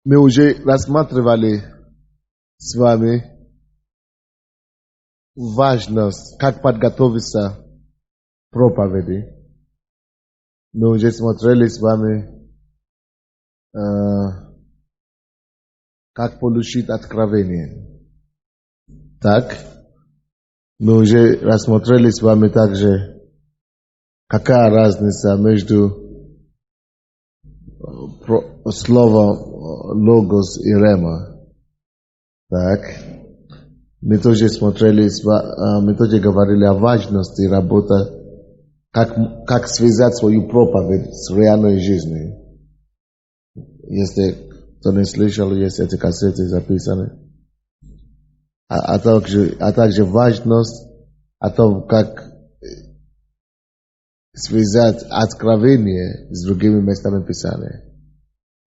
Мы уже рассматривали с вами важность, как подготовиться к проповеди. Мы уже смотрели с вами, как получить откровение. Так, мы уже рассмотрели с вами также, какая разница между словом логос и рема. Так, мы тоже смотрели, мы тоже говорили о важности работы, как связать свою проповедь с реальной жизнью. Если кто не слышал, есть эти кассеты записаны. А также важность о том, как связать откровение с другими местами Писания.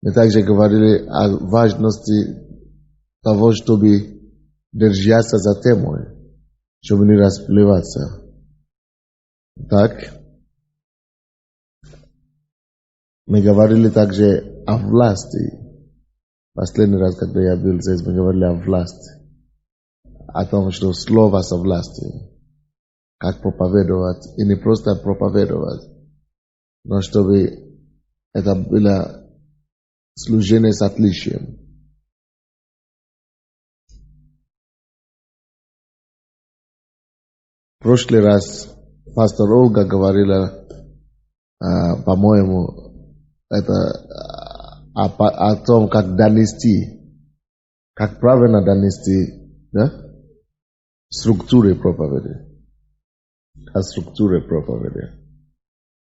Мы также говорили о важности того, чтобы держаться за темой, чтобы не расплываться. Так, мы говорили также о власти. Последний раз, когда я был здесь, мы говорили о власти. О том, что слово со властью. Как проповедовать. И не просто проповедовать, но чтобы это было служение с отличием. В прошлый раз пастор Ольга говорила, по-моему, это о том, как донести, как правильно донести, да? Структуры проповеди. О структуре проповеди.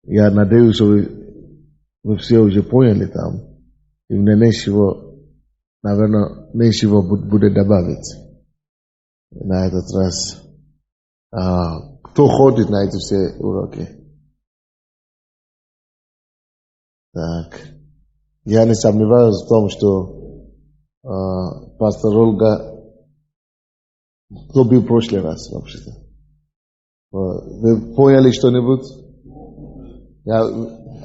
Я надеюсь, что вы все уже поняли там. И мне нечего, наверное, нечего будет добавить на этот раз. Кто ходит на эти все уроки? Так. Я не сомневаюсь в том, что пастор Ольга, кто был в прошлый раз вообще-то? Вы поняли что-нибудь? Я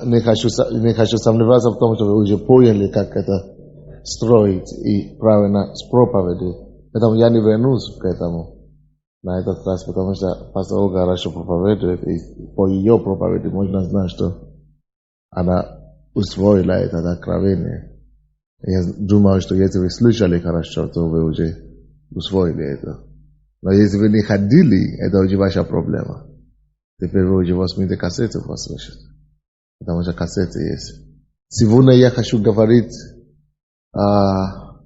не хочу сомневаться в том, что вы уже поняли, как это строить и правильно с проповедью. Поэтому я не вернусь к этому на этот раз, потому что пастор Ольга хорошо проповедует, и по ее проповеди можно знать, что она усвоила это откровение. Я думаю, что если вы слышали хорошо, то вы уже усвоили это. Но если вы не ходили, это уже ваша проблема. Теперь вы уже возьмите кассеты послушать. Потому что кассеты есть. Сегодня я хочу говорить об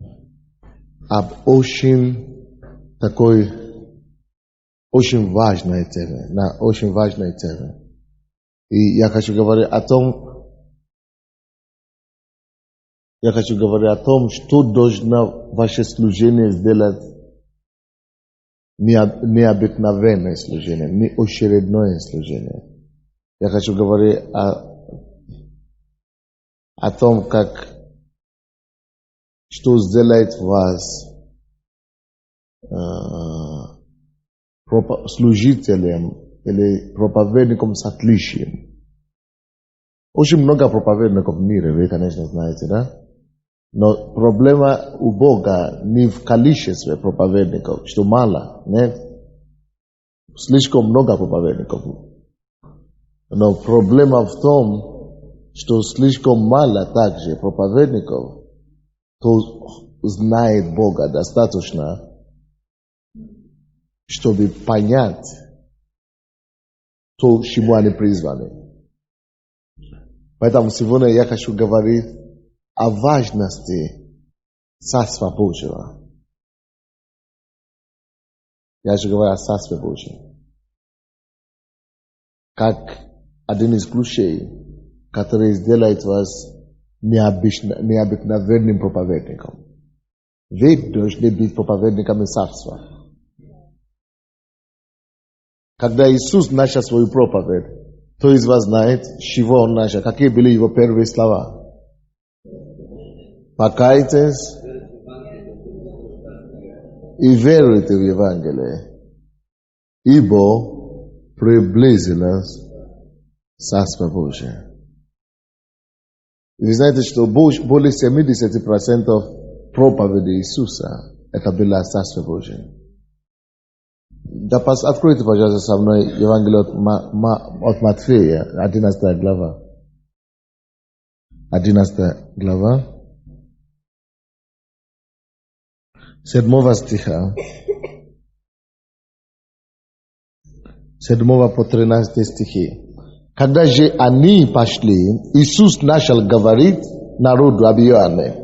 очень важной теме. На очень важной теме. И я хочу говорить о том, что должно ваше служение сделать необыкновенное служение, неочередное служение. Я хочу говорить о том, что сделает вас служителем или проповедником с отличием. Очень много проповедников в мире, вы, конечно, знаете, да? Но проблема у Бога не в количестве проповедников, что мало, нет? Слишком много проповедников. Но проблема в том, что слишком мало также проповедников, кто знает Бога достаточно, чтобы понять то, к чему они призваны. Поэтому сегодня я хочу говорить о важности Царства Божьего. Я же говорю о Царстве Божьем. Как один из ключей, который сделает вас необыкновенным проповедником. Вы должны быть проповедниками Царства. Когда Иисус начал свою проповедь, кто из вас знает, с чего Он начал? Какие были Его первые слова? Покайтесь и веруйте в Евангелие, ибо приблизилось Царство Божие. Вы знаете, что более 70% проповеди Иисуса это было Царство Божие. Да, откройте, пожалуйста, со мной Евангелие от Матфея, 11 глава. 11 глава. 7 стиха. 7 по 13 стихи. Когда же они пошли, Иисус начал говорить народу об Иоанне.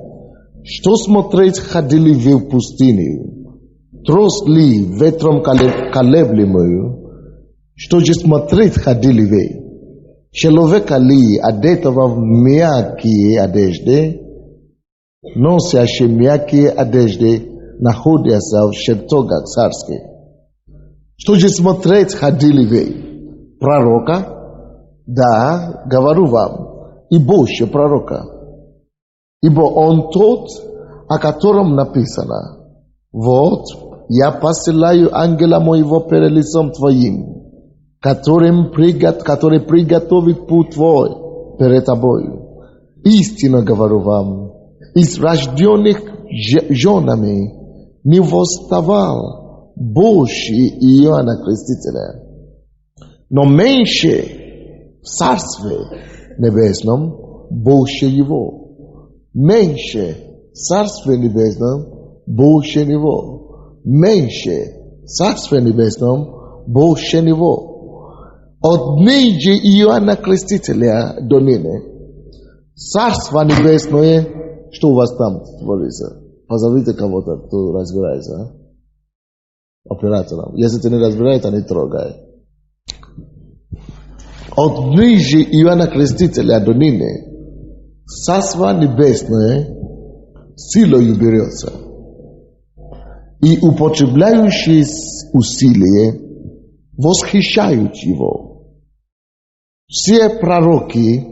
Что смотреть ходили вы в пустыню? Трос ли ветром колеблемую? Что же смотреть ходили вы? Человека ли одетого в мягкие одежды, носящие мягкие одежды, находятся в чертогах царских? Что же смотреть ходили вы? Пророка? Да, говорю вам, и больше пророка. Ибо он тот, о котором написано: вот, я посылаю ангела моего перед лицом твоим, который приготовит путь твой перед тобою. Истинно говорю вам, из рожденных женами не восставал больше Иоанна Крестителя, но меньше в Царстве Небесном больше его. Меньше в Царстве Небесном больше него. Меньше в Царстве Небесном больше него. От дней же Иоанна Крестителя до ныне Царство Небесное, что у вас там творится? Позовите кого-то, кто разбирается. Оператором. Если ты не разбираешься, не трогай. От дней же Иоанна Крестителя до ныне Царство Небесное силою берется. И употребляющие усилия восхищают его. Все пророки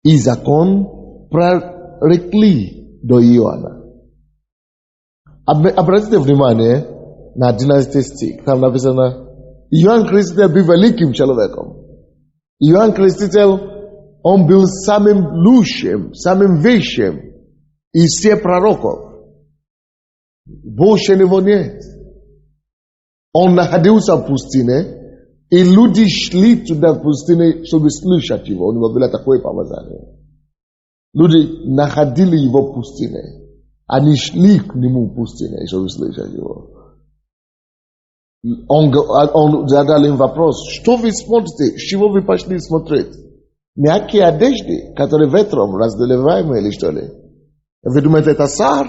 и закон прорекли до Иоанна. Обратите внимание на 11 стих. Там написано: Иоанн Креститель был великим человеком. Иоанн Креститель, он был самым лучшим, самым высшим из всех пророков. Больше него нет. Он находился в пустыне, и люди шли туда в пустыне, чтобы слышать его. У него было такое помазание. Люди находили его в пустыне. Они шли к нему в пустыне, чтобы слышать его. Он задал им вопрос: что вы смотрите? С чего вы пошли смотреть? Мягкие одежды, которые ветром разделиваемые или что ли? Вы думаете, это царь?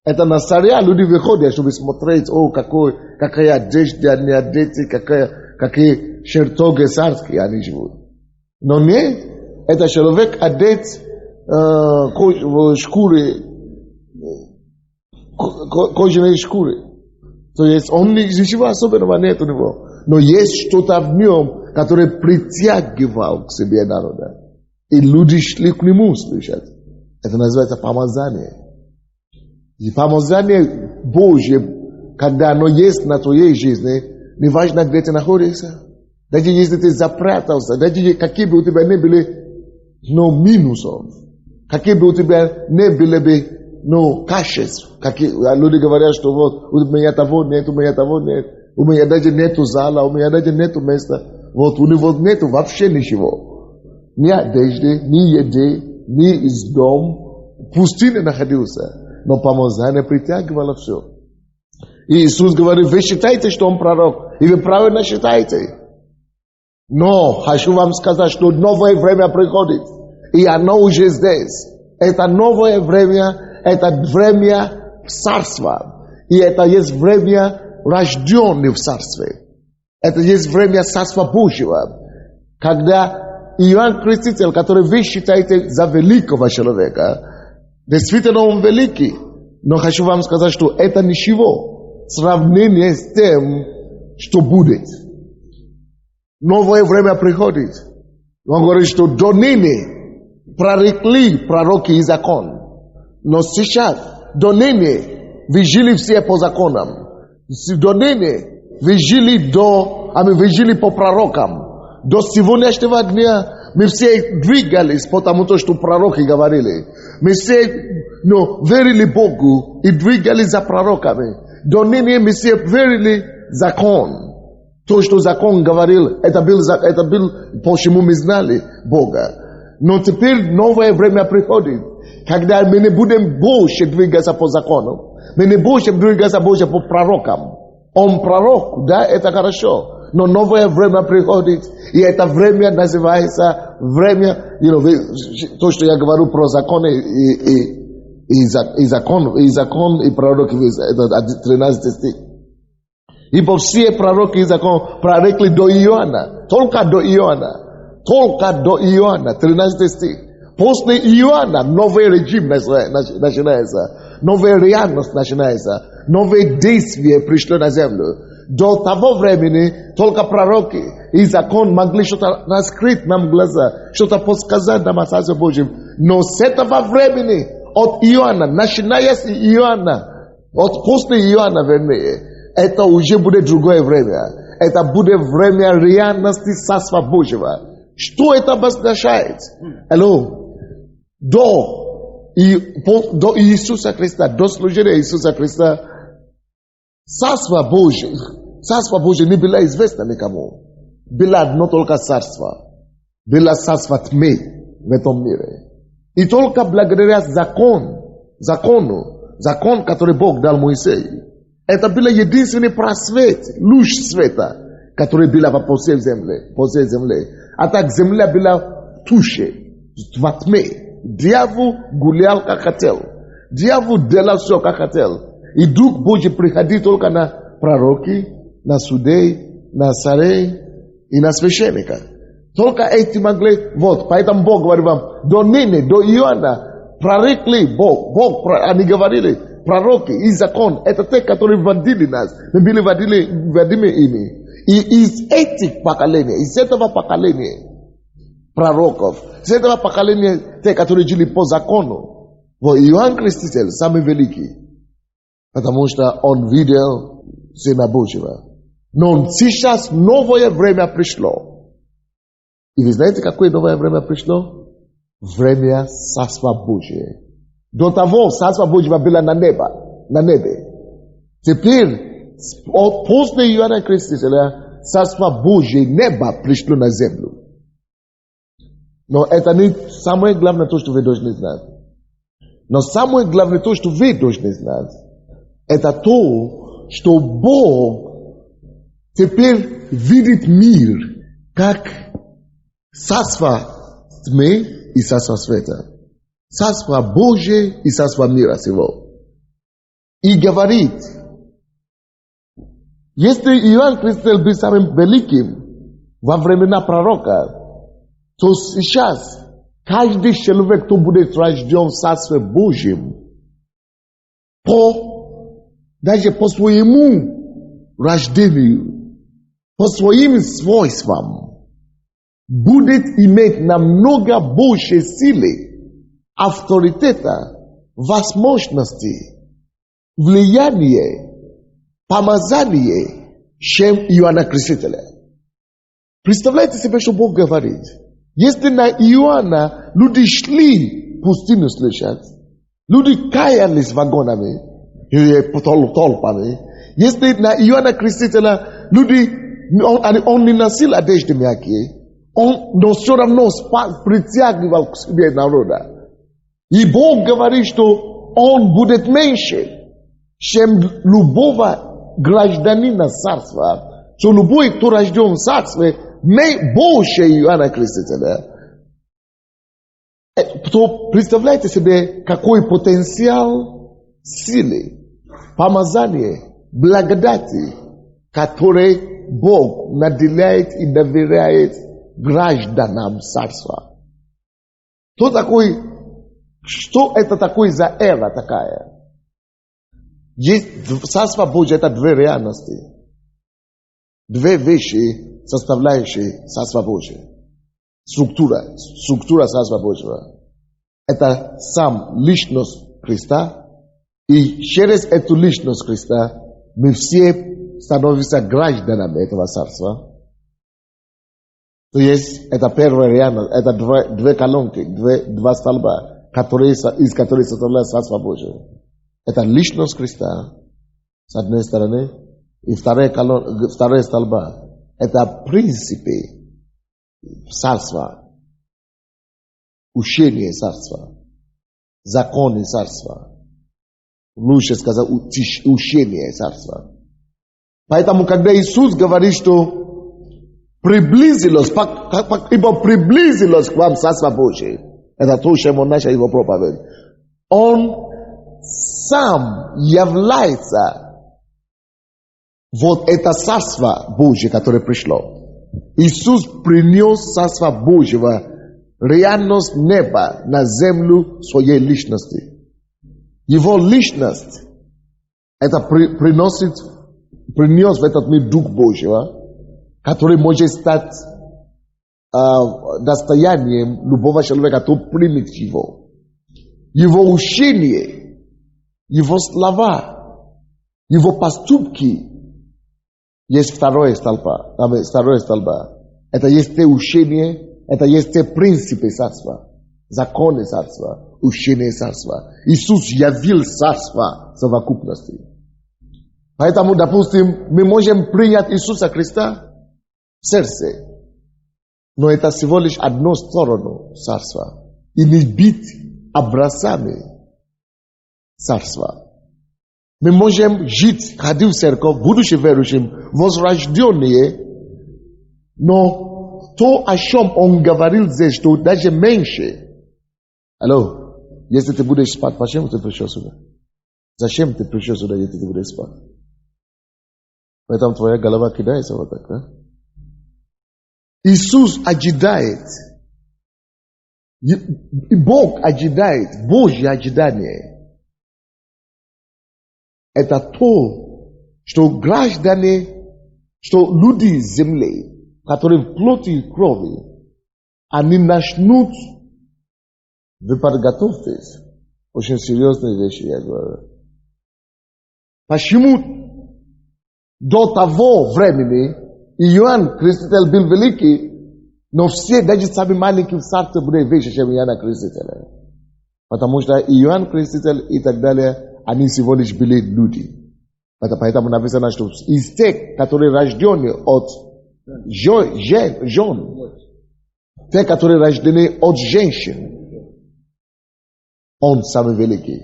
Это на царя люди выходят, чтобы смотреть: о, какая одежда они одеты, какие чертоги царские они живут. Но нет, это человек одет в шкуры, кожаные шкуры. То есть он ничего особенного нет у него. Но есть что-то в нем, которое притягивал к себе народа. И люди шли к нему слышать. Это называется помазание. И помазание Божье, когда оно есть на твоей жизни, не важно, где ты находишься. Даже если ты запрятался, даже какие бы у тебя не были минусов, какие бы у тебя не были бы качеств. Люди говорят, что вот у меня того нет, у меня того нет, у меня даже нету зала, у меня даже нету места. Вот у него нету вообще ничего. Ни одежды, ни еды, ни из дома. В пустыне находился. Но помазание притягивало все. И Иисус говорит: вы считаете, что он пророк, и вы правильно считаете. Но хочу вам сказать, что новое время приходит, и оно уже здесь. Это новое время, это время царства. И это есть время рожденных в царстве. Это есть время Царства Божьего. Когда Иоанн Креститель, который вы считаете за великого человека, действительно он великий. Но хочу вам сказать, что это ничего в сравнении с тем, что будет. Новое время приходит. Он говорит, что до ныне прорекли пророки и закон. Но сейчас, до ныне, вы жили все по законам. До ныне, вы жили по пророкам. До сегодняшнего дня Мы все двигались, потому что пророки говорили. Мы все верили Богу и двигались за пророками. До ныне мы все верили закон. То, что закон говорил, это был, почему мы знали Бога. Но теперь новое время приходит, когда мы не будем больше двигаться по закону. Мы не будем двигаться больше по пророкам. Он пророк, да, это хорошо. Но новое время приходит, и это время называется время, то, что я говорю про законы и закон и пророки, это 13 стих. Ибо все пророки и закон прорекли до Иоанна, только до Иоанна, 13 стих. После Иоанна новый режим начинается, новая реальность начинается, новые действия пришло на землю. До того времени только пророки и закон могли что-то раскрыть нам глаза, что-то подсказать нам о Царстве Божьем. Но с этого времени, от Иоанна, начиная с Иоанна, после Иоанна, вернее, это уже будет другое время. Это будет время реальности Царства Божьего. Что это обозначает? До Иисуса Христа, до служения Иисуса Христа, Царство Божие не было известно никому. Было одно только царство. Было царство тьмы в этом мире. И только благодаря закон, который Бог дал Моисею, это был единственный просвет, луч света, который был по всей земле. А так земля была в туше, во тьме. Дьявол гулял как хотел. Дьявол делал все как хотел. И Дух Божий приходил только на пророки, на судей, на царей и на священника. Только эти могли, поэтому Бог говорит вам, до ныне, до Иоанна, прорекли Бог, они говорили, пророки и закон, это те, которые водили нас, мы были водимы ими. И из этих поколений, из этого поколения пророков, из этого поколения, те, которые жили по закону, Иоанн Креститель самый великий. Потому что он видел Сына Божьего. Но сейчас новое время пришло. И вы знаете, какое новое время пришло? Время Царства Божьего. До того Царство Божьего было на небе. Теперь, после Иоанна Крестителя, Царство Божье небо пришло на землю. Но это не самое главное то, что вы должны знать. Но самое главное то, что вы должны знать, это то, что Бог теперь видит мир как царство тьмы и царство света. Царство Божие и царство мира сего. И говорит, если Иоанн Креститель был самым великим во времена пророка, то сейчас каждый человек, кто будет рожден в Царстве Божьем, даже по своему рождению, по своим свойствам, будет иметь намного больше силы, авторитета, возможности, влияния, помазания, чем Иоанна Крестителя. Представляете себе, что Бог говорит. Если на Иоанна люди шли пустыню слышать, люди каялись вагонами, толпами. Если на Иоанна Крестителя он не носил одежды мягкие, но все равно притягивал к себе народа. И Бог говорит, что он будет меньше, чем любого гражданина царства. Что любой, кто рожден в царстве, больше Иоанна Крестителя. То представляете себе, какой потенциал силы, помазания, благодати, который Бог наделяет и доверяет гражданам царства. Что это такое за эра такая? Царство Божье — это две реальности. Две вещи, составляющие Царство Божье. Структура Царства Божьего. Это сам личность Христа. И через эту личность Христа мы все становимся гражданами этого царства. То есть это первая реальность, это две колонки, два столба, из которых составляет Царство Божие. Это личность Христа, с одной стороны, и вторая столба. Это принципы Царства, учение Царства, законы Царства. Лучше сказать, учение Царства. Поэтому, когда Иисус говорит, что приблизилось, ибо приблизилось к вам Царство Божие, это то, чем он начал его проповедь. Он сам является вот это Царство Божие, которое пришло. Иисус принес Царство Божьего, реальность неба на землю своей личности. Его личность, это принес в этот мир Дух Божьего, который может стать достоянием любого человека, кто примет его. Его учение, его слова, его поступки. Есть второе столба. Это есть те учения, это есть те принципы Царства, законы Царства, учение Царства. Иисус явил Царство в совокупности. Поэтому, допустим, мы можем принять Иисуса Христа в сердце, но это всего лишь одну сторону Царства. И не быть образцами Царства. Мы можем жить, ходить в церковь, будучи верующим, возрожденные, но то, о чем он говорил здесь, что даже меньше. Алло, если ты будешь спать, почему ты пришел сюда? Зачем ты пришел сюда, если ты будешь спать? Поэтому твоя голова кидается вот так, да? Иисус ожидает. И Бог ожидает. Божье ожидание. Это то, что граждане, что люди земли, которые в плоти и крови, они начнут, вы подготовьтесь, очень серьезные вещи я говорю. Почему до того времени Иоанн Креститель был великий, но все, даже самые маленькие в царстве были выше, чем Иоанна Крестителя. Потому что Иоанн Креститель и так далее, они всего лишь были люди. Поэтому написано, что из тех, которые рождены от жен, те, которые рождены от женщин, он самый великий.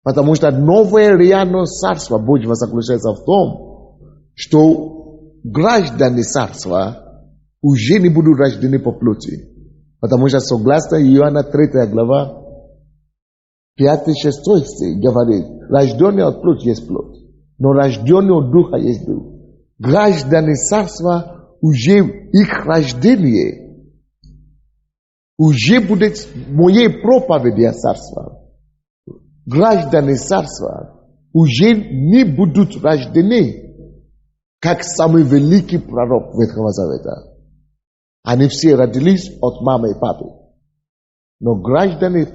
Потому что новое реальное царство Божьего заключается в том, что граждане царства уже не будут рождены по плоти. Потому что согласно Иоанна 3 глава, 5-6 стих говорит, рожденный от плоти есть плоть, но рожденный от духа есть дух. Граждане царства уже их рождение уже будет моей проповеди о царстве. Граждане царства уже не будут рождены, как самый великий пророк Ветхого Завета. Они все родились от мамы и папы. Но граждане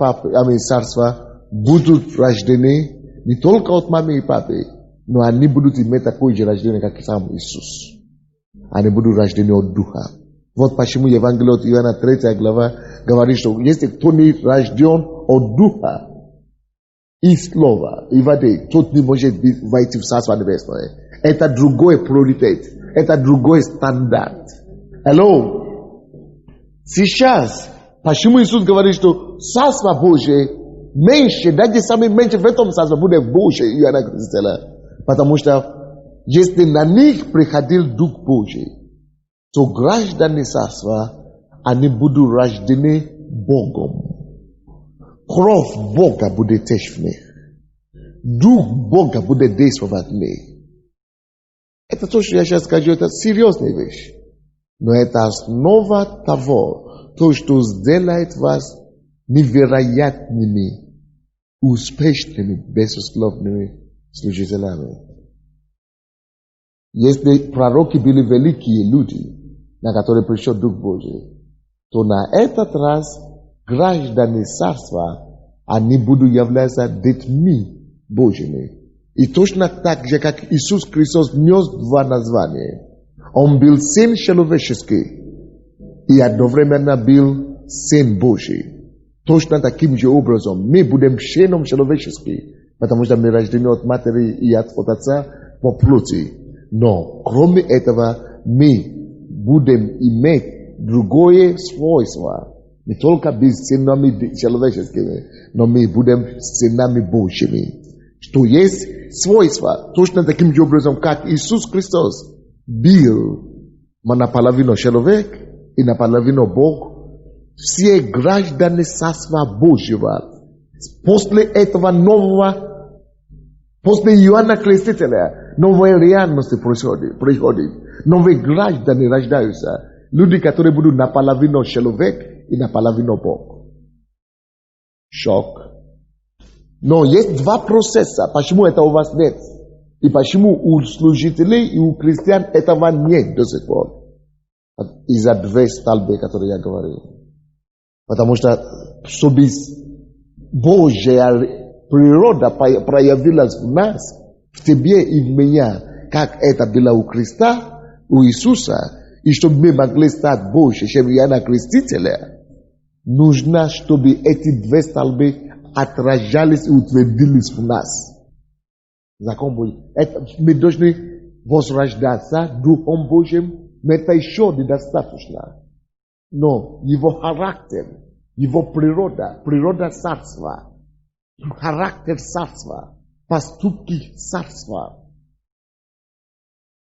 царства будут рождены не только от мамы и папы, но они будут иметь такое же рождение, как сам Иисус. Они будут рождены от Духа. Вот почему Евангелие от Иоанна 3 глава говорит, что если кто не рожден от Духа и Слова, и воды, тот не может войти в Царство Небесное. Это другой приоритет. Это другой стандарт. Hello? Сейчас, почему Иисус говорит, что Царство Божие меньше, даже самый меньше в этом Царстве будет больше Иоанна Крестителя. Потому что если на них приходил Дух Божий, то граждане Царства, они будут рождены Богом. Кровь Бога будет течь в них. Дух Бога будет действовать в них. Это то, что я сейчас скажу, это серьезная вещь. Но это основа того, то, что сделает вас невероятными, успешными, безусловными служителями. Если пророки были великие люди, на которые пришел Дух Божий, то на этот раз граждане царства, они будут являться детьми Божьими. И точно так же, как Иисус Христос нес два названия. Он был Сын человеческий, и одновременно был Сын Божий. Точно таким же образом мы будем членом человеческим, потому что мы рождены от матери и от Отца по плоти. Но кроме этого мы будем иметь другое свойство. Не только быть сынами человеческими, но мы будем сынами Божьими. Что есть свойства, точно таким же образом, как Иисус Христос был наполовину человек и наполовину Бог. Все граждане Царства Божьего после этого нового, после Иоанна Крестителя, новая реальность приходит. Новые граждане рождаются. Люди, которые будут наполовину человек и наполовину Бог. Шок. Но есть два процесса. Почему это у вас нет? И почему у служителей и у христиан этого нет до сих пор? Из-за две столбы, которые я говорил. Потому что, чтобы Божья природа проявилась в нас, в тебе и в меня, как это было у Христа, у Иисуса, и чтобы мы могли стать больше, чем Иоанна Крестителя, нужно, чтобы эти две столбы отражались и утвердились в нас. Закон Божий. Мы должны возрождаться Духом Божьим, но это еще недостаточно. Но его характер, его природа царства, характер царства, поступки царства,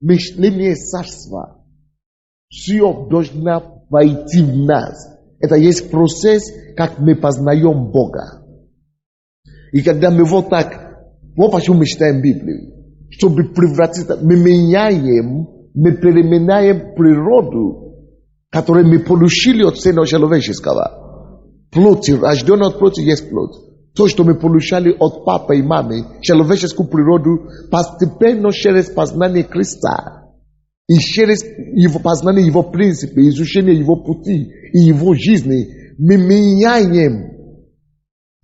мышление царства, все должно войти в нас. Это есть процесс, как мы познаем Бога. И когда мы вот так, вот почему мы читаем Библию, чтобы превратиться, мы меняем, мы переменяем природу, которую мы получили от Сына Человеческого. Плоти, рожденный от плоти есть плоть. То, что мы получали от папы и мамы, человеческую природу, постепенно через познание Христа. И через его познание его принципы, изучение его пути и его жизни, мы меняем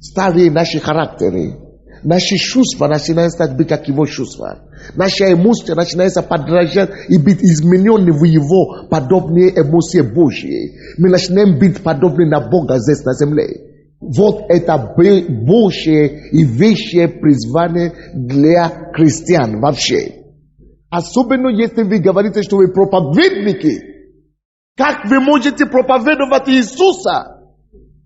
старые наши характеры. Наши чувства начинают быть как его чувства. Наши эмоции начинают подражать и быть изменены в его подобные эмоции Божьи. Мы начинаем быть подобны на Бога здесь на земле. Вот это Божье и вещее призвание для христиан вообще. Особенно если вы говорите, что вы проповедники. Как вы можете проповедовать Иисуса?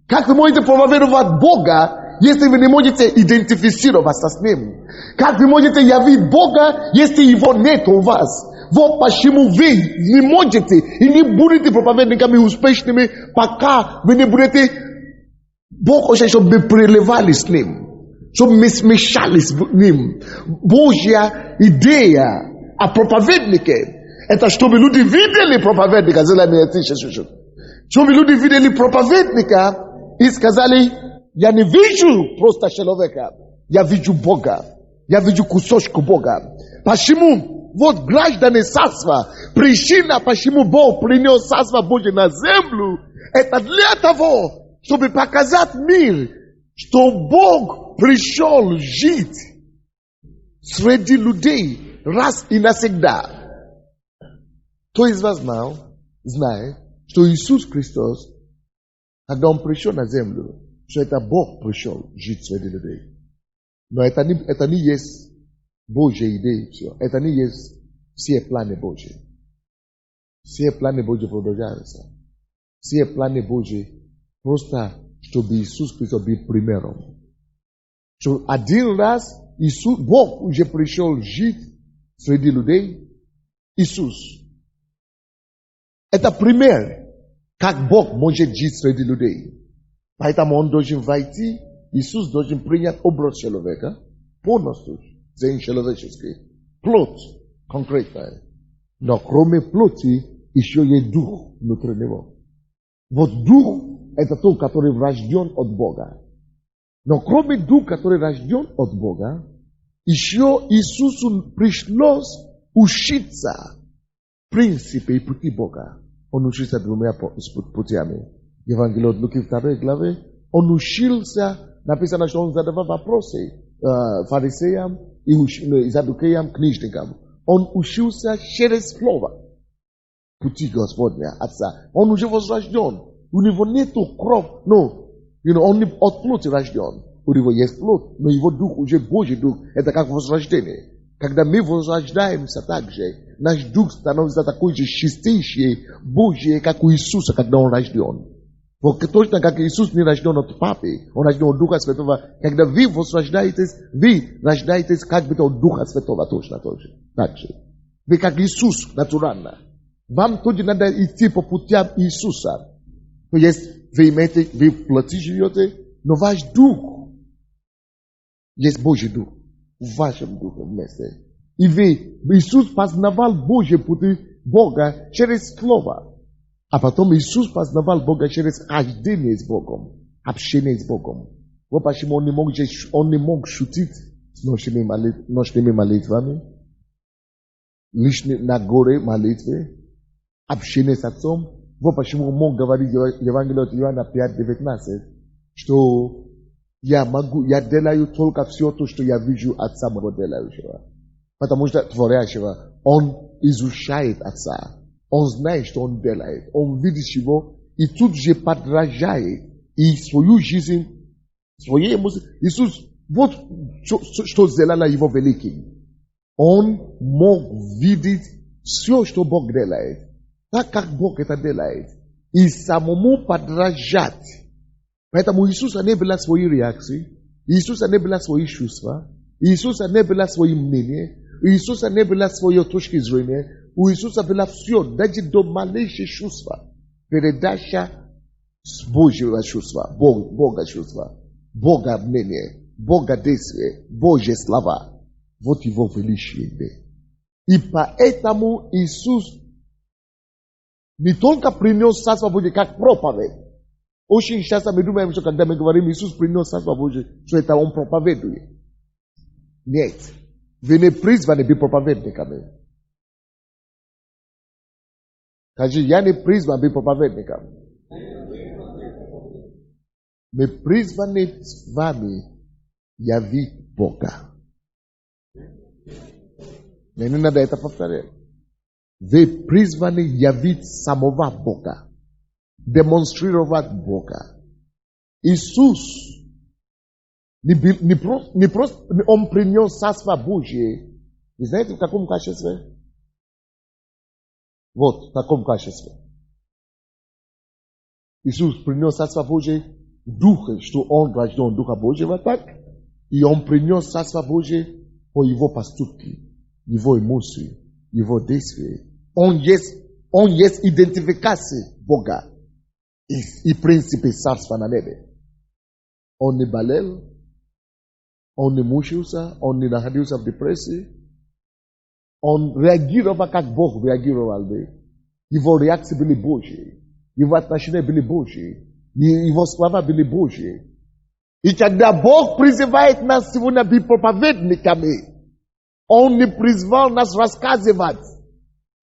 Как вы можете проповедовать Бога, если вы не можете идентифицироваться с Ним? Как вы можете явить Бога, если Его нет у вас? Вот почему вы не можете и не будете проповедниками успешными, пока вы не будете... Бог хочет, чтобы вы преливали с Ним, чтобы мы смешались с Ним. Божья идея о проповеднике — это чтобы люди видели проповедника. Чтобы люди видели проповедника и сказали: я не вижу просто человека, я вижу Бога, я вижу кусочку Бога. Почему? Вот граждане царства, причина, почему Бог принес царство Божье на землю, это для того, чтобы показать мир, что Бог пришел жить среди людей раз и навсегда. Кто из вас знает, что Иисус Христос, когда Он пришел на землю, что это Бог пришел жить среди людей. Но это не есть Божья идея, все. Это не есть все планы Божьи. Все планы Божьи продолжаются. Все планы Божьи просто, чтобы Иисус Христос был примером. Что один раз Бог уже пришел жить среди людей. Иисус. Это пример, как Бог может жить среди людей. Поэтому Он должен войти, Иисус должен принять образ человека, полностью, день человеческий, плоть конкретная. Но кроме плоти, еще есть дух внутри него. Вот дух — это тот, который рожден от Бога. Но кроме духа, который рожден от Бога, еще Иисусу пришлось учиться принципы и пути Бога. Он учился двумя путями. Евангелие от Луки 2 главе. Он учился, написано, что он задавал вопросы фарисеям и задукеям, книжникам. Он учился через слово. пути Господня, Отца. Он уже возрожден. У него нету кровь, он не от плоти рожден. У него есть плоть, но его дух уже Божий дух. Это как возрождение. Когда мы возрождаемся также, наш дух становится такой же чистейший, Божий, как у Иисуса, когда он рожден. Вот точно как Иисус не рожден от Папы, он рожден от Духа Святого. Когда вы возрождаетесь, вы рождаетесь как бы от Духа Святого точно тоже. Так же. Вы как Иисус натурально. Вам тоже надо идти по путям Иисуса. То есть вы в плоти живете, но ваш дух есть Божий дух. В вашем духе вместе. И Иисус познавал Божьи пути Бога через Слово. А потом Иисус познавал Бога через хождение с Богом, общение с Богом. Вот почему он не мог шутить с ночными молитвами, лишь на горе молитвы, общение с Отцом. Вот почему он мог говорить в Евангелии от Иоанна 5:19, что я делаю только все то, что я вижу Отца моего делающего. Потому что творящего, он изучает Отца. Он знает, что он делает. Он видит его и тут же подражает. И свою жизнь, свои эмоции. Иисус, вот что сделало его великим. Он мог видеть все, что Бог делает. Так, как Бог это делает. И самому подражать. Поэтому Иисуса не было своей реакции. Иисуса не было свои чувства. Иисуса не было свои мнения. Иисуса не было своей точки зрения. У Иисуса было все, даже до малейших чувства. Передача с Божьего чувства, Бога чувства, Бога мнения, Бога действия, Божьи слова. Вот его величие. И поэтому Иисус не только принес Царство Божие как проповедь. Очень часто мы думаем, что когда мы говорим, Иисус принес Царство Божие, что это он проповедует. Нет. Вы не призваны быть проповедниками. Скажи, я не призван быть проповедником. Мы призваны с вами явить Бога. Мне не надо это повторять. Вы призваны явить самого Бога. Демонстрировать Бога. Иисус не просто он принес Царство Божие. И знаете в каком качестве? Вот, в таком качестве. Иисус принес Царство Божие в Духе, что Он рожден Духа Божьего, так? И Он принес Царство Божие по Его поступки, Его эмоции, Его действия. Он есть идентификация Бога и принципы Царства на небе. Он не болел, он не мучился, он не находился в депрессии. Он реагировал, как Бог реагировал бы. Его реакции были Божьи. Его отношения были Божьи. Его слова были Божьи. И когда Бог призывает нас сегодня быть проповедниками, Он не призвал нас рассказывать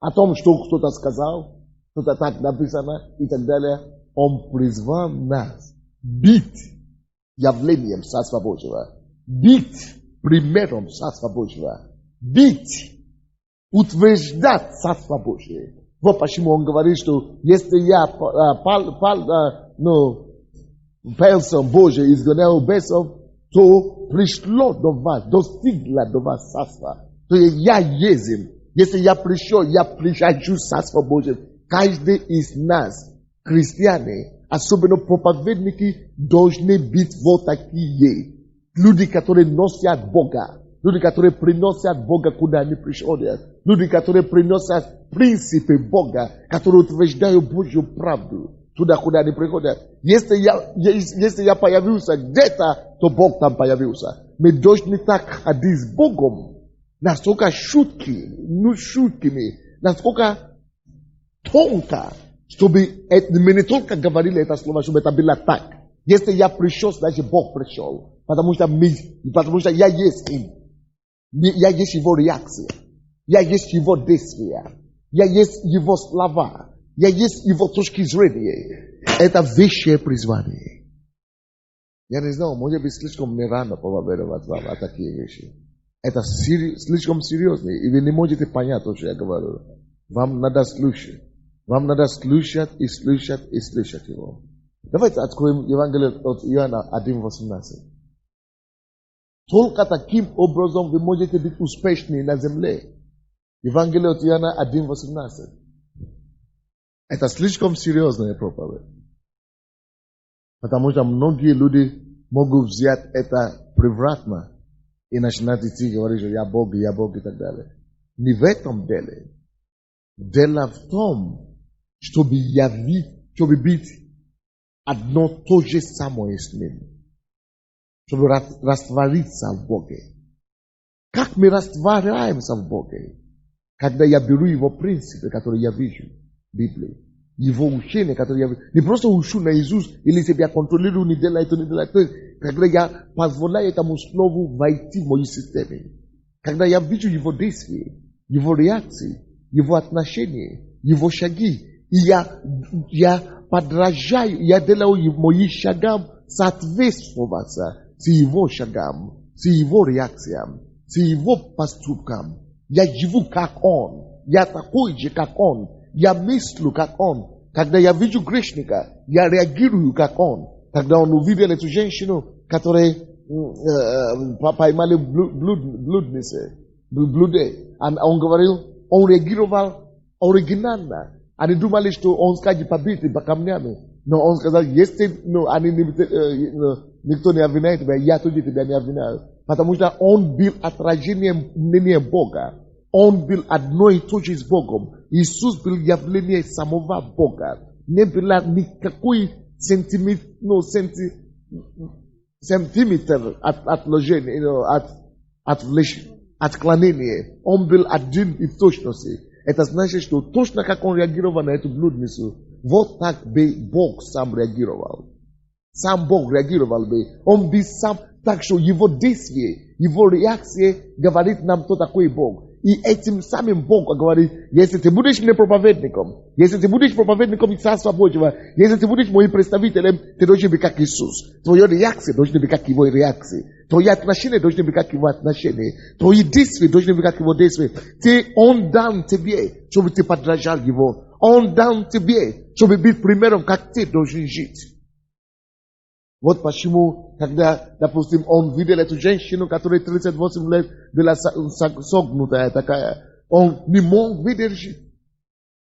о том, что кто-то сказал, что-то так написано и так далее. Он призвал нас быть явлением Царства Божьего, быть примером Царства Божьего, быть утверждать Царство Божие. Вот почему он говорит, что если я пальцем Божий изгонял бесов, то пришло до вас, достигло до вас Царство. То есть я есть им. Если я пришел, я пришаю Царство Божие. Каждый из нас, христиане, особенно проповедники, должны быть вот такие. Люди, которые носят Бога. Люди, которые приносят Бога, куда они приходят. Люди, которые приносят принципы Бога, которые утверждают Божью правду, туда, куда они приходят. Если я появился где-то, то Бог там появился. Мы должны так ходить с Богом. Насколько шутками, насколько тонко, чтобы мы не только говорили это слово, чтобы это было так. Если я пришел, значит Бог пришел. Потому что я есть им. Я есть его реакция. Я есть его действия. Я есть его слова. Я есть его точки зрения. Это высшее призвание. Я не знаю, может быть, слишком не рано проповедовать вам о такие вещи. Это слишком серьезно. И вы не можете понять то, что я говорю. Вам надо слушать. Вам надо слушать и слушать и слушать его. Давайте откроем Евангелие от Иоанна 1:18. Только таким образом вы можете быть успешны на земле. Евангелие от Иоанна 1:18. Это слишком серьезная проповедь. Потому что многие люди могут взять это превратно и начинать идти и говорить, что я Бог и так далее. Не в этом деле. Дело в том, чтобы чтобы быть одно то же самое с Ним. Чтобы раствориться в Боге. Как мы растворяемся в Боге? Когда я беру Его принципы, которые я вижу в Библии. Его учение, которое я вижу. Не просто учу наизусть, или себя контролирую, не делай то, не делай то. Когда я позволяю этому слову войти в мою систему. Когда я вижу Его действия, Его реакции, Его отношения, Его шаги. И я подражаю, я делаю мои шагам соответствоваться с Его шагам, с Его реакциям, с Его поступкам. Я живу как Он. Я такой же, как Он. Я мыслю, как Он. Когда я вижу грешника, я реагирую, как Он. Когда он увидел эту женщину, которая поймали блудницы, блуде, он говорил, он реагировал оригинально. Они думали, что он скажет побить по камнями. Но он сказал, если никто не обвиняет тебя, я тоже тебя не обвиняю. Потому что он был отражением мнения Бога. Он был одно и то же с Богом. Иисус был явление самого Бога. Не было никакой сантиметр отклонения. Он был один и в точности. Это значит, что точно как он реагировал на эту блудницу, вот так бы Бог сам реагировал. Сам Бог реагировал бы. Он бы сам, так что его действие, его реакция говорит нам, кто такой Бог. И этим самым Бог говорит, если ты будешь мне проповедником, если ты будешь проповедником Царства Божьего, если ты будешь моим представителем, ты должен быть как Иисус. Твоя реакция должна быть как его реакция. Твои отношения должны быть как его отношения. Твои действия должны быть как его действия. Он дан тебе, чтобы ты подражал его. Он дан тебе, чтобы быть примером, как ты должен жить. Вот почему, когда, допустим, он видел эту женщину, которая 38 лет была согнутая такая, он не мог выдержать.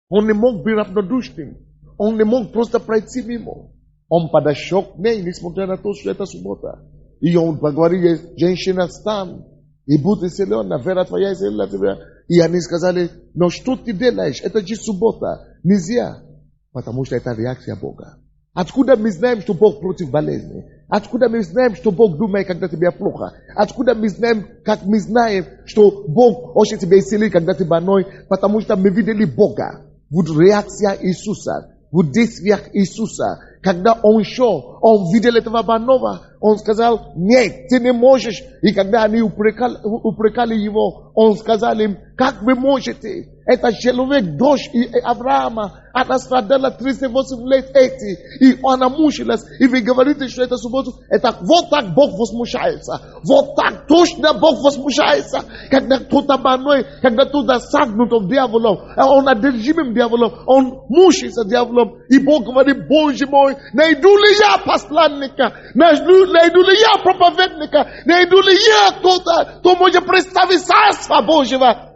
Он не мог быть равнодушным. Он не мог просто пройти мимо. Он подошел к ней, несмотря на то, что это суббота. И он поговорил ей, женщина, встань, и будь исцелена, вера твоя исцелила тебя. И они сказали, но что ты делаешь? Это же суббота. Нельзя. Потому что это реакция Бога. Откуда мы знаем, что Бог против болезни? Откуда мы знаем, что Бог думает, когда тебе плохо? Откуда мы знаем, как мы знаем, что Бог хочет тебя исцелить, когда ты больной? Потому что мы видели Бога. Вот реакция Иисуса. В действиях Иисуса. Когда Он шел, Он видел этого больного, Он сказал, нет, ты не можешь. И когда они упрекали его, Он сказал им, как вы можете? Это человек, дочь Авраама, она страдала 38 лет эти, и она мучилась, и вы говорите, что это суббота. Это вот так Бог возмущается. Вот так точно Бог возмущается. Когда кто-то больной, когда кто-то согнут дьяволом, он одержимым дьяволом, он мучается дьяволом, и Бог говорит, Боже мой, найду ли я посланника, найду ли я проповедника, найду ли я кто-то, кто может представить Царство Божьего.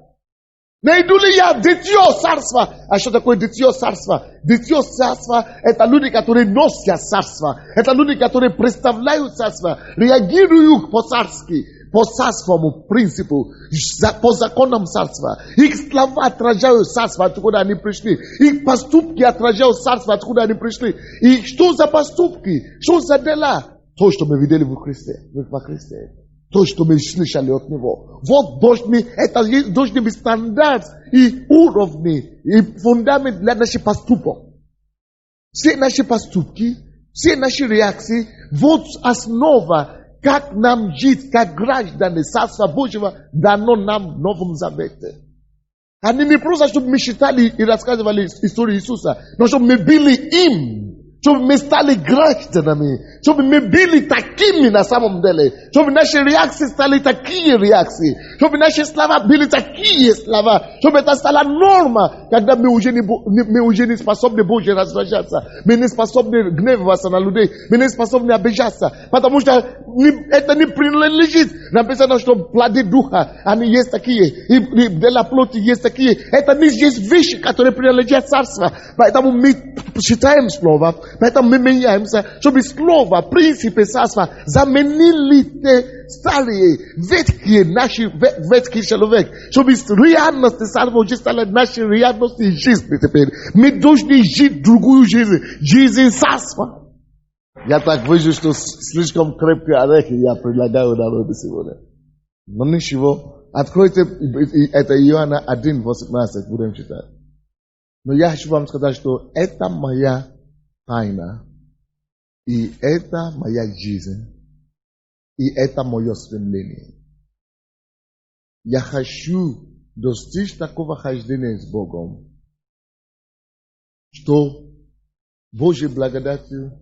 Найду ли я дитё царства? А что такое дитё царства? Дитё царства – это люди, которые носят царство. Это люди, которые представляют царство, реагируют по-царски, по царскому принципу, по законам царства. Их слова отражают царство, откуда они пришли. Их поступки отражают царство, откуда они пришли. И что за поступки? Что за дела? То, что мы видели во Христе. То, что мы слышали от Него. Вот это должны быть стандарт и уровни, и фундамент для наших поступков. Все наши поступки, все наши реакции, вот основа, как нам жить, как граждане Царства Божьего, дано нам в Новом Завете. Они не просто, чтобы мы считали и рассказывали историю Иисуса, но чтобы мы были им. Щоб ми стали гражданами, щоб ми були такими на самом деле, щоб наши реакции стали такие реакции, чтобы наши слова были такие слова, чтобы это стала норма, когда мы уже не способны Боже раздражаться, мы не способны гневаться на людей, мы не способны обижаться, потому что это не принадлежит. Написано, что плоды духа, они есть такие, и для плоти есть такие. Это не есть вещи, которые принадлежат царству. Поэтому мы читаем слово, поэтому мы меняемся, чтобы слово, принципы царства заменили те старые, ветхий человек, чтобы реальность царства уже стала нашей реальностью жизни теперь. Мы должны жить другую жизнь, жизнь царства. Я так вижу, что слишком крепкие орехи я предлагаю народу сегодня. Но ничего. Откройте, это Иоанна 1:18, будем читать. Но я хочу вам сказать, что это моя тайна, и это моя жизнь, и это мое стремление. Я хочу достичь такого хождения с Богом, что Божьей благодатью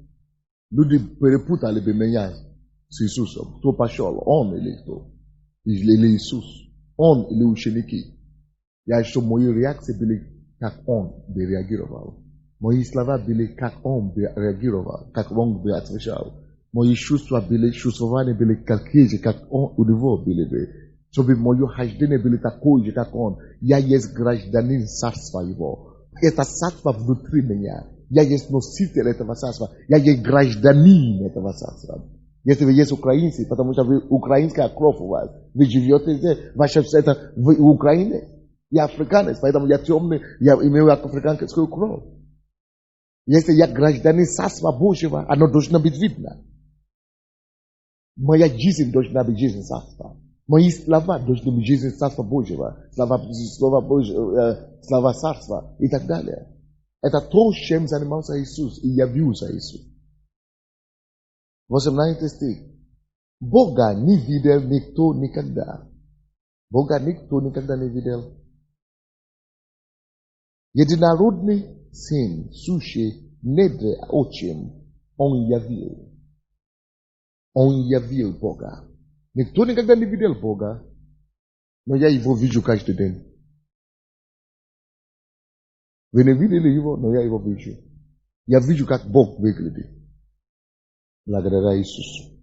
люди перепутали бы меня с Иисусом. Кто пошел, он или кто? Или Иисус? Он или ученики? Я хочу, мои реакции были, как он бы реагировал. Мои слова были, как он бы реагировал, как он бы отвечал. Мои чувства были, чувствования были такие же, как он у него были бы. Чтобы мое хождение было такое же, как он. Я есть гражданин царства его. Это царство внутри меня. Я есть носитель этого царства. Я есть гражданин этого царства. Если вы есть украинцы, потому что вы украинская кровь у вас, вы живете здесь, ваше это в Украине. Я африканец, поэтому я темный, я имею африканскую кровь. Если я гражданин царства Божьего, оно должно быть видно. Моя жизнь должна быть жизнь царства. Мои слова должны быть жизнь царства Божьего, слова царства и так далее. Это то, чем занимался Иисус и явился Иисус. 18 стих. Бога не видел никто никогда. Бога никто никогда не видел. Единородный Сын, сущий недре очим, Он явил. Он явил Бога. Никто никогда не видел Бога, но я его вижу каждый день. Вы не видели его, но я его вижу. Я вижу, как Бог выглядит. Благодаря Иисусу.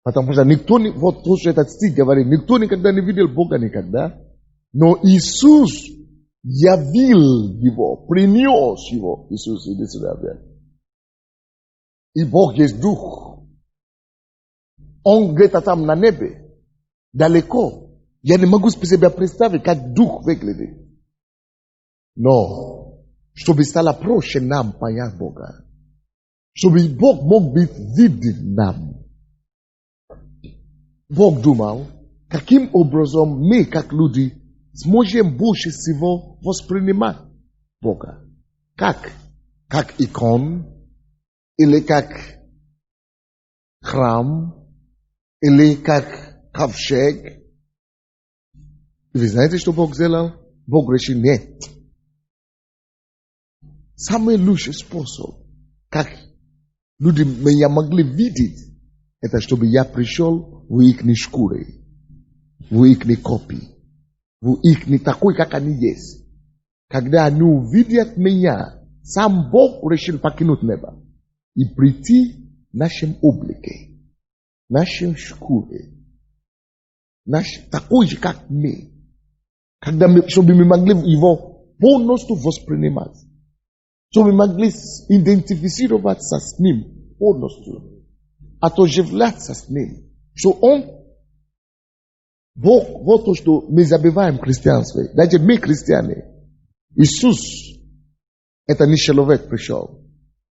Потому что никто, вот то, что этот стих говорит, никто никогда не видел Бога никогда, но Иисус явил его, принес его. Иисус, иди сюда опять. И Бог есть Дух. Он где-то там на небе, далеко. Я не могу себе представить, как Дух выглядит. Но, чтобы стало проще нам понять Бога. Чтобы Бог мог быть виден нам. Бог думал, каким образом мы, как люди, сможем больше всего воспринимать Бога. Как? Как икон? Или как храм? Или как ковчег? Вы знаете, что Бог сделал? Бог решил, нет. Самый лучший способ, как люди меня могли видеть, это чтобы я пришел в их шкуры, в их копии, в их такой, как они есть. Когда они увидят меня, сам Бог решил покинуть небо и прийти в нашем облике, в нашей шкуре, такой же, как мы. Когда чтобы мы могли его полностью воспринимать. Чтобы мы могли идентифицироваться с ним полностью. Отождествляться с ним. Что он, Бог, вот то, что мы забываем в христианстве. Даже мы христиане. Иисус, это не человек пришел.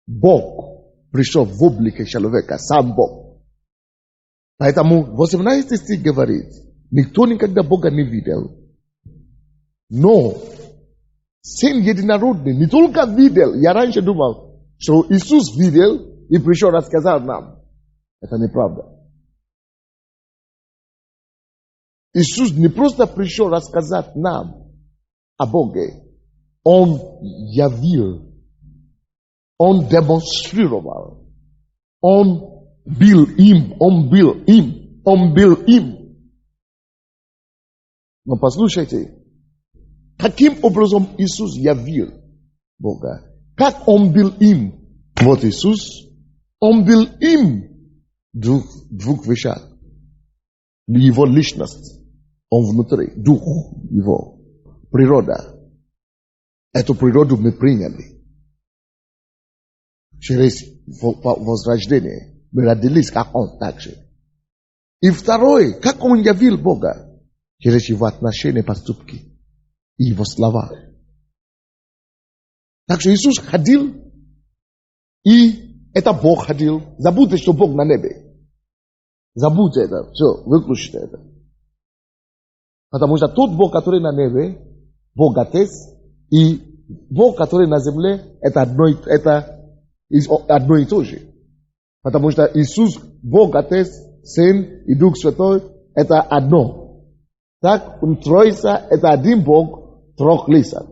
Бог пришел в облике человека, сам Бог. Поэтому 18 стих говорит, никто никогда Бога не видел. Но Сын единородный не только видел, я раньше думал, что Иисус видел и пришел рассказал нам. Это неправда. Иисус не просто пришел рассказать нам о Боге, Он явил Он демонстрировал. Он бил им. Но послушайте, каким образом Иисус явил Бога? Как Он бил им? Вот Иисус, Он бил им двух вещах. Его личность, Он внутри, дух Его, природа. Эту природу мы приняли. Через возрождение мы родились, как Он также. И второе, как Он явил Бога? Через Его отношения, поступки и Его слова. Так что Иисус ходил, и это Бог ходил. Забудьте, что Бог на небе. Забудьте это. Все, выключите это. Потому что тот Бог, который на небе, Бог Отец, и Бог, который на земле, это одно и то же. Потому что Иисус, Бог Отец, Сын и Дух Святой, это одно. Так, Троица, это один Бог, трехлица.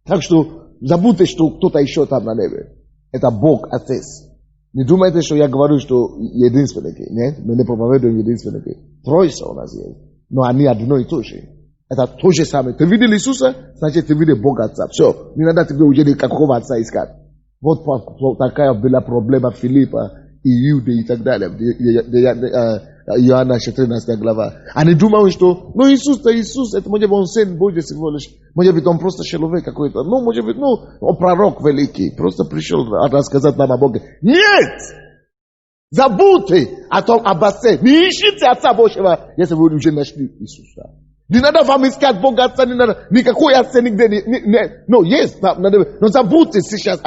Так что забудьте, что кто-то еще там на небе. Это Бог Отец. Не думайте, что я говорю, что единственники. Нет, мы не проповедуем единственники. Троица у нас есть. Но они одно и то же. Это то же самое. Ты видел Иисуса, значит, ты видел Бога Отца. Все. Не надо тебе уже какого Отца искать. Вот такая была проблема Филиппа и Иуды и так далее. Иоанна 14 глава. Они думают, что, Иисус-то Иисус, это может быть он сын Божий всего лишь. Может быть он просто человек какой-то. Может быть, он пророк великий. Просто пришел рассказать нам о Боге. Нет! Забудьте о том, об Отце. Не ищите Отца Божьего, если вы уже нашли Иисуса. Не надо вам искать Бога Отца, не надо. Никакой Отца нигде не. Есть. Но забудьте сейчас.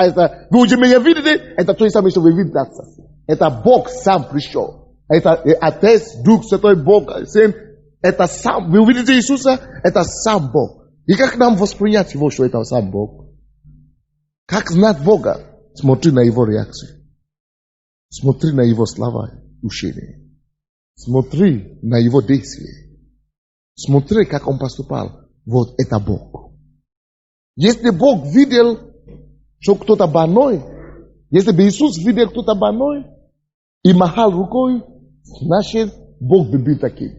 Вы уже меня видели? Это то же самое, что вы видите Отца. Это Бог сам пришел. Это Отец, Дух Святой, Бог, Сын. Это сам. Вы увидите Иисуса? Это сам Бог. И как нам воспринять Его, что это сам Бог? Как знать Бога? Смотри на Его реакцию. Смотри на Его слова, учения. Смотри на Его действия. Смотри, как Он поступал. Вот это Бог. Если Бог видел, что кто-то больной, если бы Иисус видел кто-то больной и махал рукой, значит, Бог бы был таким.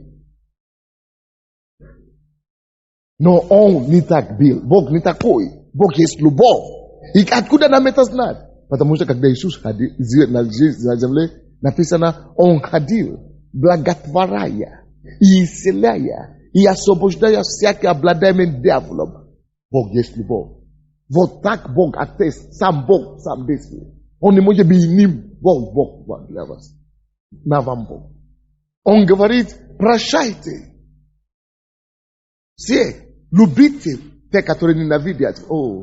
Но Он не так был. Бог не такой. Бог есть любовь. И откуда нам это знать? Потому что когда Иисус ходил на земле, написано, Он ходил, благотворяя и исцеляя, и освобождая всякое обладаемое дьяволом. Бог есть любовь. Вот так Бог Отец, сам Бог, сам действует. Он не может быть иным. Бог для вас. На вам Бог. Он говорит, прощайте. Все, любите те, которые ненавидят.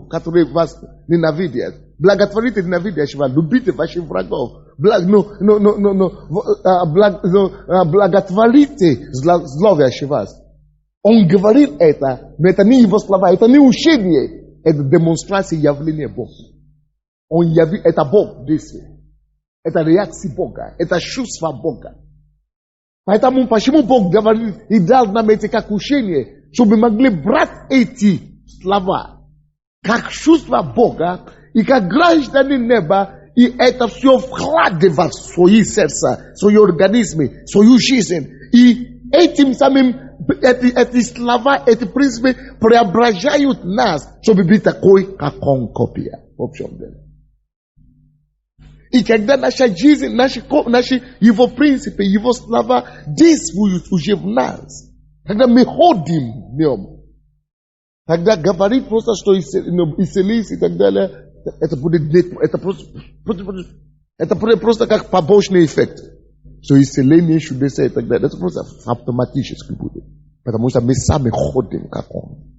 Которые вас ненавидят. Благотворите ненавидящего. Любите ваших врагов. Благотворите зловящих вас. Он говорит это, но это не его слова, это не учение. Это демонстрация явления Бога. Он явил, это Бог действует. Это реакция Бога. Это чувство Бога. Поэтому почему Бог говорит и дал нам эти как учение, чтобы мы могли брать эти слова как чувство Бога и как граждане неба, и это все вкладывать в свои сердца, в свои организмы, в свою жизнь. И этим самым эти слова, эти принципы преображают нас, чтобы быть такой, как Он, копия. В общем деле. И когда наша жизнь, наши Его принципы, Его слова действуют уже в нас, когда мы ходим в Нем, тогда говорить просто, что исцелись и так далее, это будет просто как побочный эффект. Что исцеление, чудеса и так далее, это просто автоматически будет. Потому что мы сами ходим, как Он.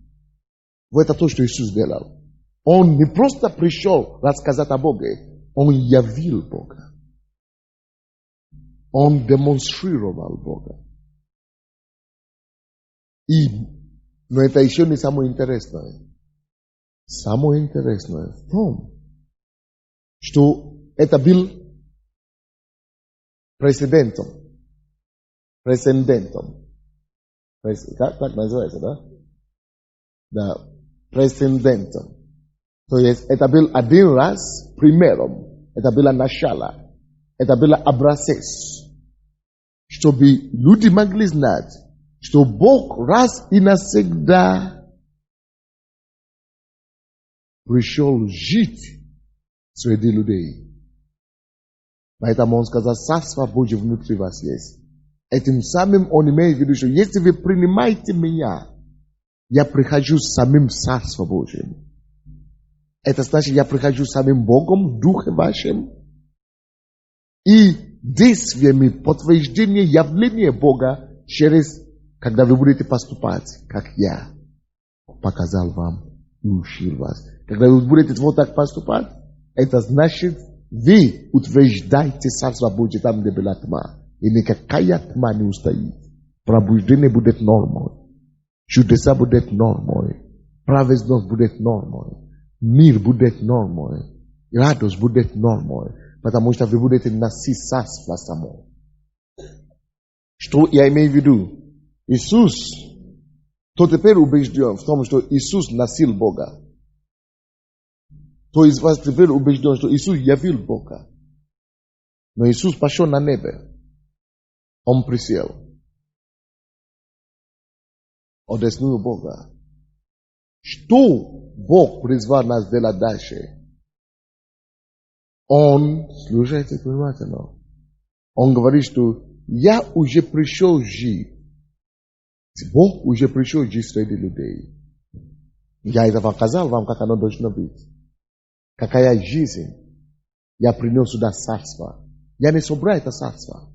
Вот это то, что Иисус делал. Он не просто пришел рассказать о Боге, Он явил Бога. Он демонстрировал Бога. Но это еще не самое интересное. Самое интересное в том, что это был прецедентом. Так называется, да? Да, прецедентом. To jest, это был один раз примером. Это было начало. Это было образец. Чтобы люди могли знать, что Бог раз и навсегда пришел жить среди людей. Поэтому он сказал, Царство Божье внутри вас есть. Этим самым он имеет в виду, что если вы принимаете меня, я прихожу с самим Царством Божьим. Это значит, я прихожу с самим Богом, Духом вашим, и действиями подтверждения явления Бога через, когда вы будете поступать, как я показал вам и учил вас. Когда вы будете вот так поступать, это значит, вы утверждаете Царство Божье там, где была тьма. И никакая тьма не устоит. Пробуждение будет нормой. Чудеса будет нормой. Праведность будет нормой. Мир будет нормой. Радость будет нормой. Потому что вы будете носить царство само. Что я имею в виду? Иисус, то теперь убежден в том, что Иисус носил Бога. То из вас теперь убежден, что Иисус явил Бога. Но Иисус пошел на небо. Он присел. Одесную Бога. Что Бог призвал нас делать дальше? Он, слушайте внимательно, он говорит, что я уже пришел жить. Бог уже пришел жить среди людей. Я это показал вам, как оно должно быть. Какая жизнь. Я принес сюда царство. Я не собрал это царство.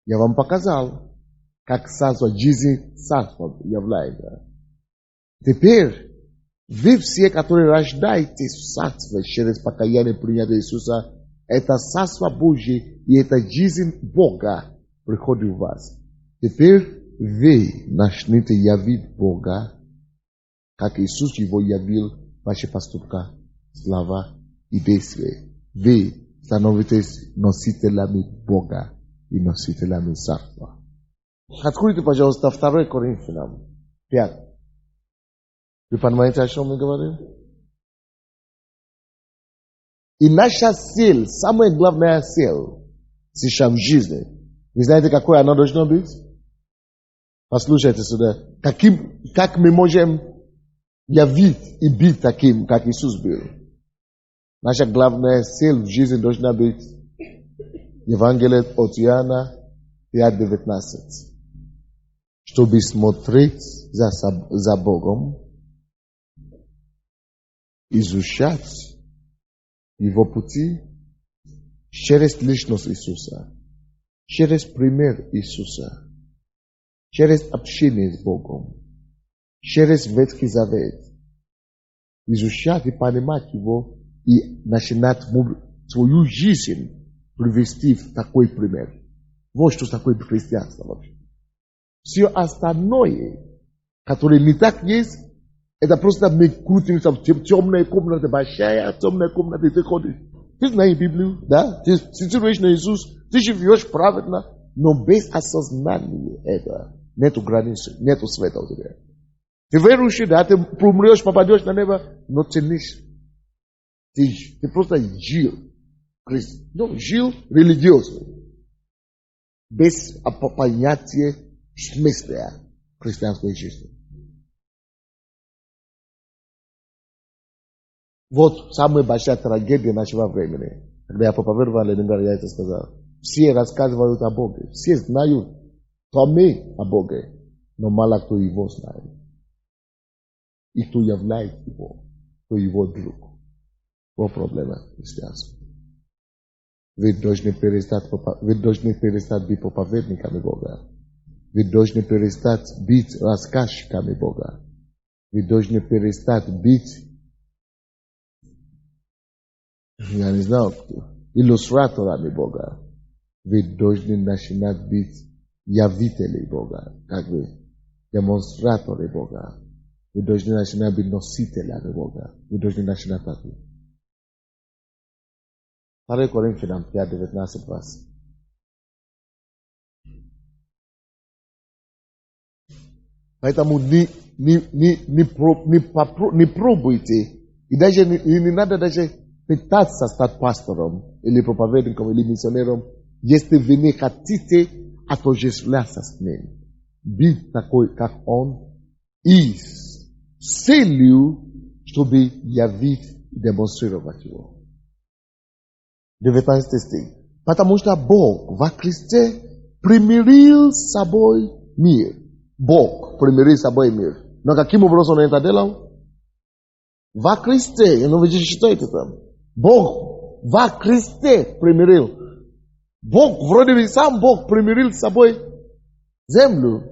Я вам показал, как царство, жизнь царства является. Теперь, вы все, которые рождаетесь в царстве через покаяние принятия Иисуса, это царство Божье и это жизнь Бога приходит в вас. Теперь вы начнете явить Бога, как Иисус его явил в ваших поступках, слава и действия. Вы становитесь носителями Бога и носителями царства. Откройте, пожалуйста, 2 Коринфянам 5. Вы понимаете, о чем мы говорим? И наша цель, самая главная цель сейчас в жизни, вы знаете, какое оно должно быть? Послушайте сюда. Как мы можем явить и быть таким, как Иисус был? Наша главная цель в жизни должна быть Евангелие от Иоанна 5:19. Чтобы смотреть за Богом, изучать Его пути через личность Иисуса, через пример Иисуса, через общение с Богом, через Ветхий Завет. Изучать и понимать Его и начинать свою жизнь привести в такой пример. Вот что такое христианство вообще. Все остальное, которое не так есть, это просто мы крутимся в темной комнате, большая темная комната, и ты ходишь. Ты знаешь Библию, да? Ты цитируешь на Иисус, ты живешь праведно, но без осознания этого нету границы, нету света у тебя. Ты верующий, да, ты умрешь, попадешь на небо, но ценишь. Ты просто жил. Жил религиозно. Без понятия смысла христианской жизни. Вот самая большая трагедия нашего времени. Когда я проповедовал Ленинград, я это сказал. Все рассказывают о Боге. Все знают о Боге. Но мало кто его знает. И кто является его. Кто его друг. Вот проблема христианства. Вы должны перестать быть проповедниками Бога. Вы должны перестать быть рассказчиками Бога. Вы должны перестать быть, я не знаю, иллюстраторами Бога. Вы должны начинать быть явителями Бога, как бы демонстраторы Бога. Вы должны начинать быть носителями Бога. Вы должны начинать так. 2 Коринфянам 5:19. Поэтому не пробуйте И даже не надо даже пытаться стать пастором или проповедником или миссионером, если вы не хотите отождествляться с ним. Быть такой, как он, и с целью, чтобы явить и демонстрировать его. 19 стих. Потому что Бог во Христе примирил с собой мир. Бог примирил с собой мир. Но каким образом он это делал? Во Христе. Ну вы же читаете там. Бог во Христе примирил. Бог, вроде бы сам Бог примирил с собой землю.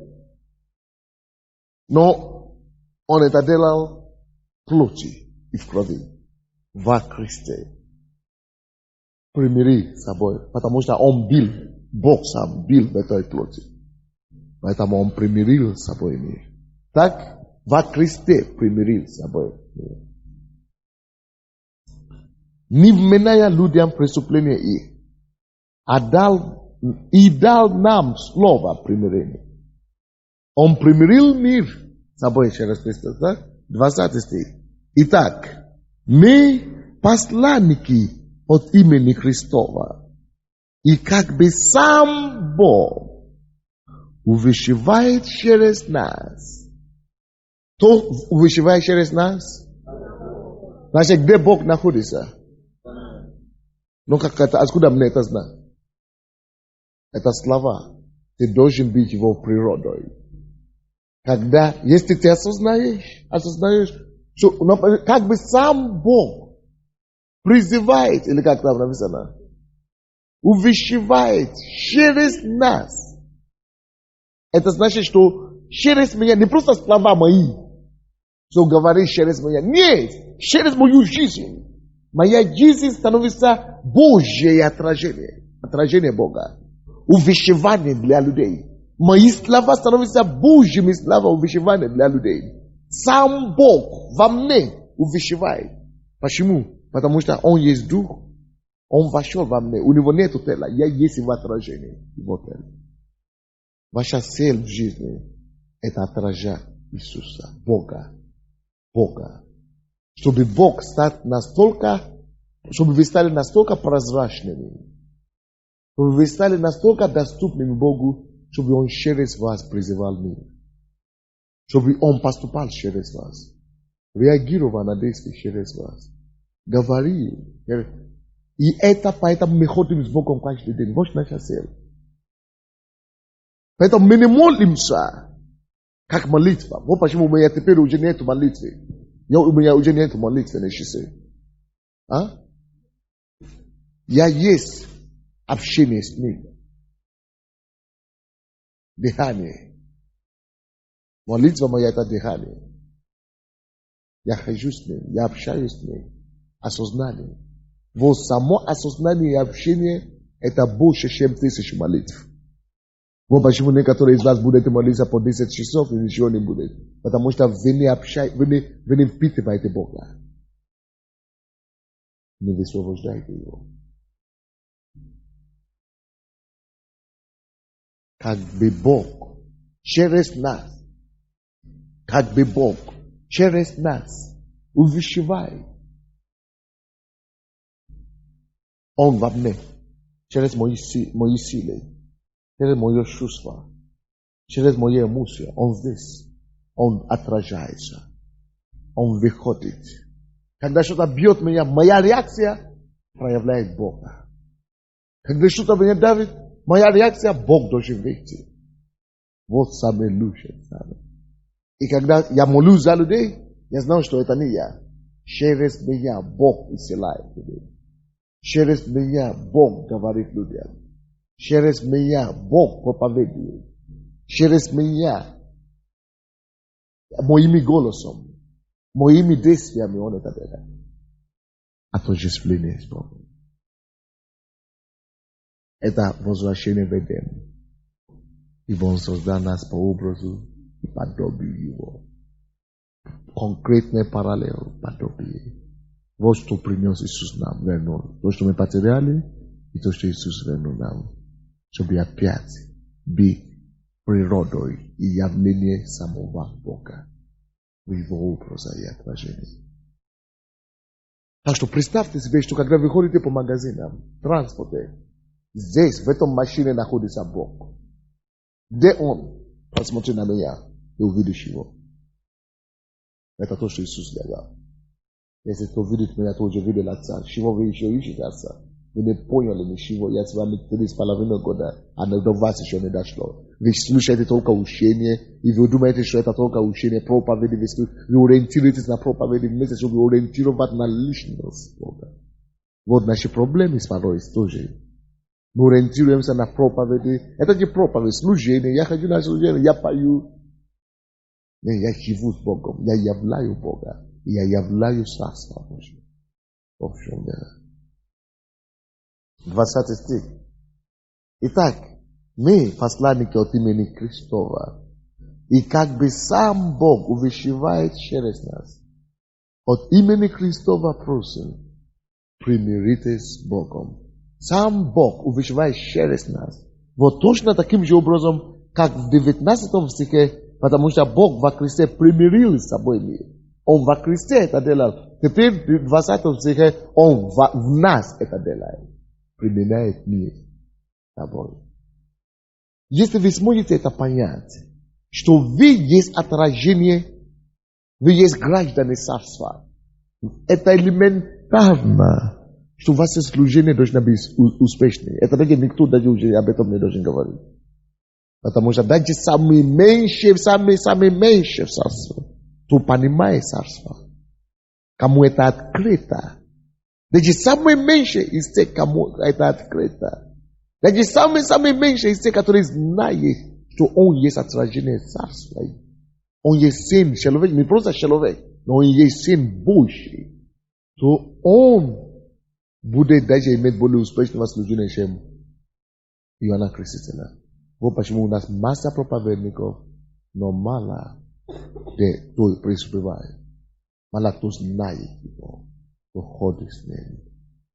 Но он это делал в плоти и в крови. Во Христе. Примирил с собой. Потому что он бил. Бог сам бил в этой плоти. Поэтому он примирил с собой мир. Так, во Христе примирил с собой мир. Не вменяя людям преступления их, и дал нам слово примирения. Он примирил мир с собой через Христа. Так? 20 стих. Итак, мы посланники от имени Христова, и как бы сам Бог увещевает через нас. Кто увещевает через нас? Значит, где Бог находится? Ну, как это, откуда мне это знать? Это слова. Ты должен быть его природой. Когда, если ты осознаешь, что как бы сам Бог призывает, или как там написано, увещевает через нас. Это значит, что через меня, не просто слова мои, что говоришь через меня. Нет, через мою жизнь. Моя жизнь становится Божье отражение. Отражение Бога. Увещевание для людей. Мои слова становятся Божьими словами увещевания для людей. Сам Бог во мне увещевает. Почему? Потому что Он есть Дух. Он вошел во мне. У него нет тела. Я есть его отражение. Его тело. Ваша цель в жизни – это отражать Иисуса, Бога. Бога. Чтобы Бог стал настолько, чтобы вы стали настолько прозрачными, чтобы вы стали настолько доступными Богу, чтобы Он через вас призывал мир. Чтобы Он поступал через вас. Реагировал на действия через вас. Говорил. И это поэтому мы ходим с Богом каждый день. Вот наша цель. Поэтому мы не молимся, как молитва. Вот почему у меня теперь уже нет молитвы. У меня уже нет молитвы на часы. А? Я есть общение с Ним. Дыхание. Молитва моя это дыхание. Я хожу с Ним, я общаюсь с Ним. Осознание. Вот само осознание и общение это больше, чем 1000 молитв. Вот почему некоторые из вас будут молиться по 10 часов и ничего не будет. Потому что вы не общаетесь, вы не впитываете Бога. Не высвобождаете Его. Как бы Бог через нас, как бы Бог через нас увещевает. Он во мне, через мои силы, через мои чувства, через мои эмоции. Он здесь. Он отражается. Он выходит. Когда что-то бьет меня, моя реакция проявляет Бога. Когда что-то меня давит, моя реакция, Бог должен выйти. Вот самое лучшее. И когда я молюсь за людей, я знаю, что это не я. Через меня Бог исцеляет людей. Через меня Бог говорит людям. Через меня Бог проповедует. Через меня, моими голосом, моими действиями Он это делает. Отождествление с Богом. Это возвращение в Эдем. Ибо Он создал нас по образу и подобию Его. Конкретный параллел подобие. Вот что принес Иисус нам вернул. То, что мы потеряли, и то, что Иисус вернул нам. Чтобы опять быть природой и явление самого Бога в Его образе и отражении. Так что представьте себе, что когда вы ходите по магазинам, транспорте, здесь, в этом машине находится Бог. Где Он? Посмотри на меня и увидишь Его. Это то, что Иисус сказал. Если кто видит меня, то уже видел Отца. Чего вы еще ищете Отца? Вы не поняли ничего. Я с вами 3,5 года, а до вас еще не дошло. Вы слушаете только учение, и вы думаете, что это только учение, проповеди. Вы ориентируетесь на проповеди, вместо чтобы ориентировать на личность Бога. Вот наши проблемы с порой тоже. Мы ориентируемся на проповеди. Это не проповедь, служение. Я хожу на служение, я пою. Я живу с Богом, я являю Бога. Я являю Царство Божье. В общем, да. 20 стих. Итак, мы посланники от имени Христова. И как бы сам Бог увещевает через нас. От имени Христова просим, примиритесь с Богом. Сам Бог увещевает через нас. Вот точно таким же образом, как в 19 стихе, потому что Бог во Христе примирил с собой мир. Он во Христе это делал. Теперь в 20 стихе Он в нас это делает. Примиряет мир с собой. Если вы сможете это понять, что вы есть отражение, вы есть граждане царства. Это элементарно, что ваше служение должно быть успешным. Это даже никто даже уже об этом не должен говорить. Потому что даже самые меньшие в царстве, кто понимает царство, кому это открыто. Даже самые меньшие из тех, кому это открыто. Даже самые меньшие из тех, которые знают, что он есть отражение царства. Он есть сын человек, не просто человек, но он есть сын Божий. То он будет даже иметь более успешного служения, чем Иоанна Крестителя. Вот почему у нас масса проповедников, но мало кто преуспевает. Мало кто знает его, кто ходит с ним,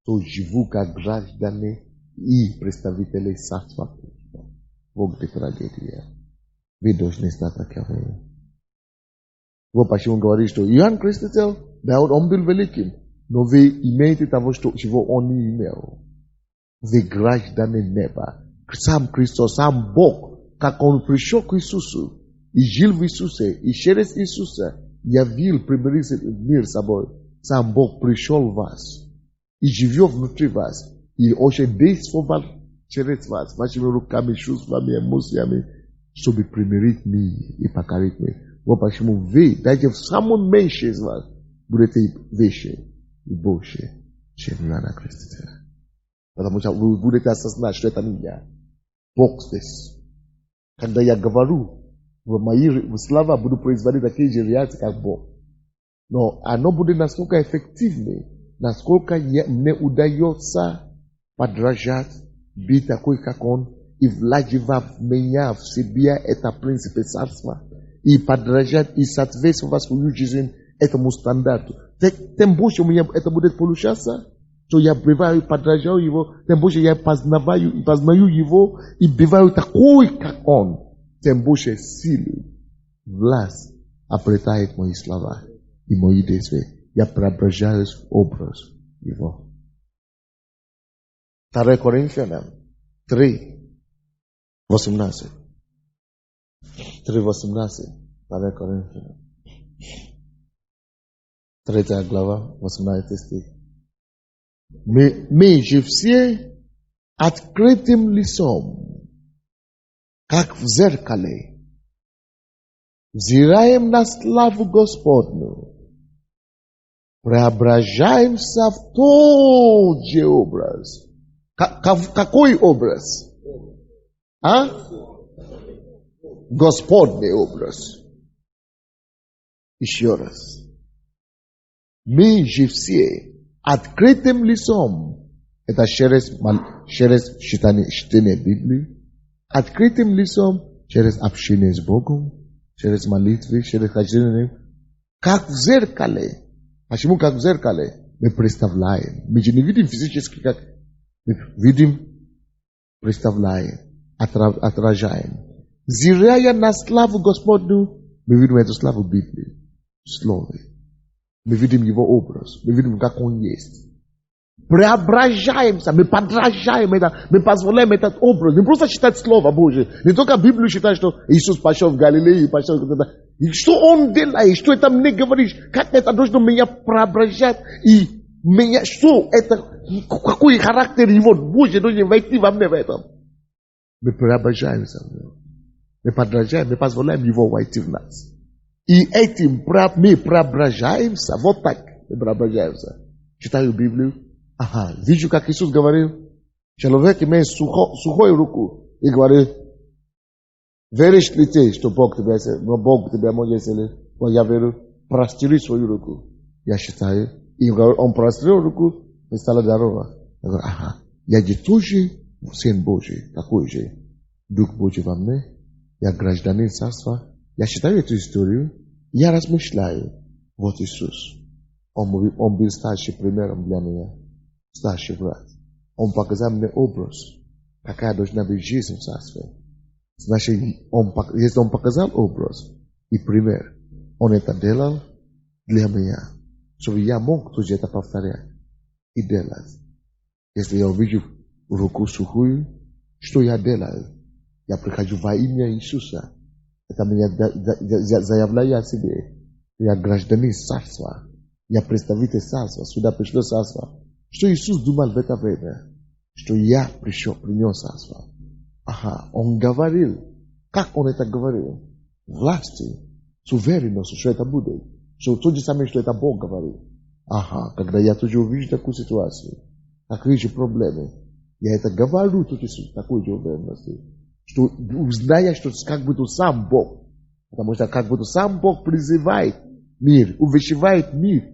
кто живут как граждане и представители царства Божьего. Вот где трагедия. Вы должны знать таковые. Вот почему он говорит, что Иоанн Креститель, да, он был великим, но вы имеете того, чего он не имел. Вы граждане неба. Сам Христос, сам Бог, как Он пришел к Иисусу, и жил в Иисусе, и через Иисуса явил примирить мир с собой. Сам Бог пришел в вас, и живет внутри вас, и очень действовал через вас, вашими руками, чувствами, эмоциями, чтобы примирить мир и покорить мир. Вот почему вы, даже в самом меньшем из вас, будете выше и больше, чем Иоанна Крестителя. Потому что вы будете осознать, что это не я. Бог здесь. Когда я говорю, мои слова будут производить такие же реакции, как Бог. Но оно будет настолько эффективнее, насколько мне удается подражать, быть такой, как Он, и вложивать в меня, в себе это принципы царства, и подражать, и соответствовать свою жизнь этому стандарту. Тем больше у меня это будет получаться, что я бываю, подражаю Его, тем больше я познаю Его, и бываю такой, как Он, тем больше силы, власть обретает мои слова и мои действия. Я преображаюсь в образ Его. 2 Коринфянам 3, 18. 3, 18. 2 Коринфянам. 3 глава, 18 стих. Мы же все открытым лицом, как в зеркале, взираем на славу Господню, преображаемся в тот же образ. Какой образ? А? Господний образ. Еще раз. Мы же все открытым лицом, это через чтение Библии, открытым лицом, через общение с Богом, через молитвы, через хождение, как в зеркале. Почему как в зеркале? Мы представляем. Мы же не видим физически, как мы видим, представляем, отражаем. Взирая на славу Господню, мы видим эту славу Библии, Слове. Мы видим его образ. Мы видим, как он есть. Преображаемся, мы подражаем это, мы позволяем этот образ. Не просто читать Слово Божие. Не только Библию читать, что Иисус пошел в Галилею, пошел куда-то. И что Он делает, что это мне говоришь, как это должно меня преображать. И меня, что это, какой характер его Божий должен войти во мне в этом. Мы преображаемся. Мы подражаем, мы позволяем его войти в нас. И этим мы преображаемся. Вот так мы преображаемся. Читаю Библию. Ага, вижу, как Иисус говорил. Человек имеет сухую руку. И говорит, веришь ли ты, что Бог тебя может исцелить? Я верю, простери свою руку. Я считаю. И он прострел руку, и стала здорова. Я говорю, ага, я же тоже Сын Божий. Какой же? Дух Божий во мне. Я гражданин царства. Я читаю эту историю. Я размышляю. Вот Иисус. Он был старшим примером для меня. Старший брат. Он показал мне образ, какая должна быть жизнь в царстве. Значит, если он показал образ и пример, он это делал для меня, чтобы я мог тоже это повторять и делать. Если я увижу руку сухую, что я делаю? Я прихожу во имя Иисуса. Это меня заявляю о себе. Я гражданин царства. Я представитель царства. Сюда пришло царство. Что Иисус думал в это время? Что я принес царство. Ага, он говорил. Как он это говорил? Власти, с уверенностью, что это будет. Что то же самое, что это Бог говорил. Ага, когда я тоже увижу такую ситуацию, такие же проблемы, я это говорю тоже с такой же уверенностью. Что зная, что как будто сам Бог. Потому что как будто сам Бог призывает мир, увещевает мир.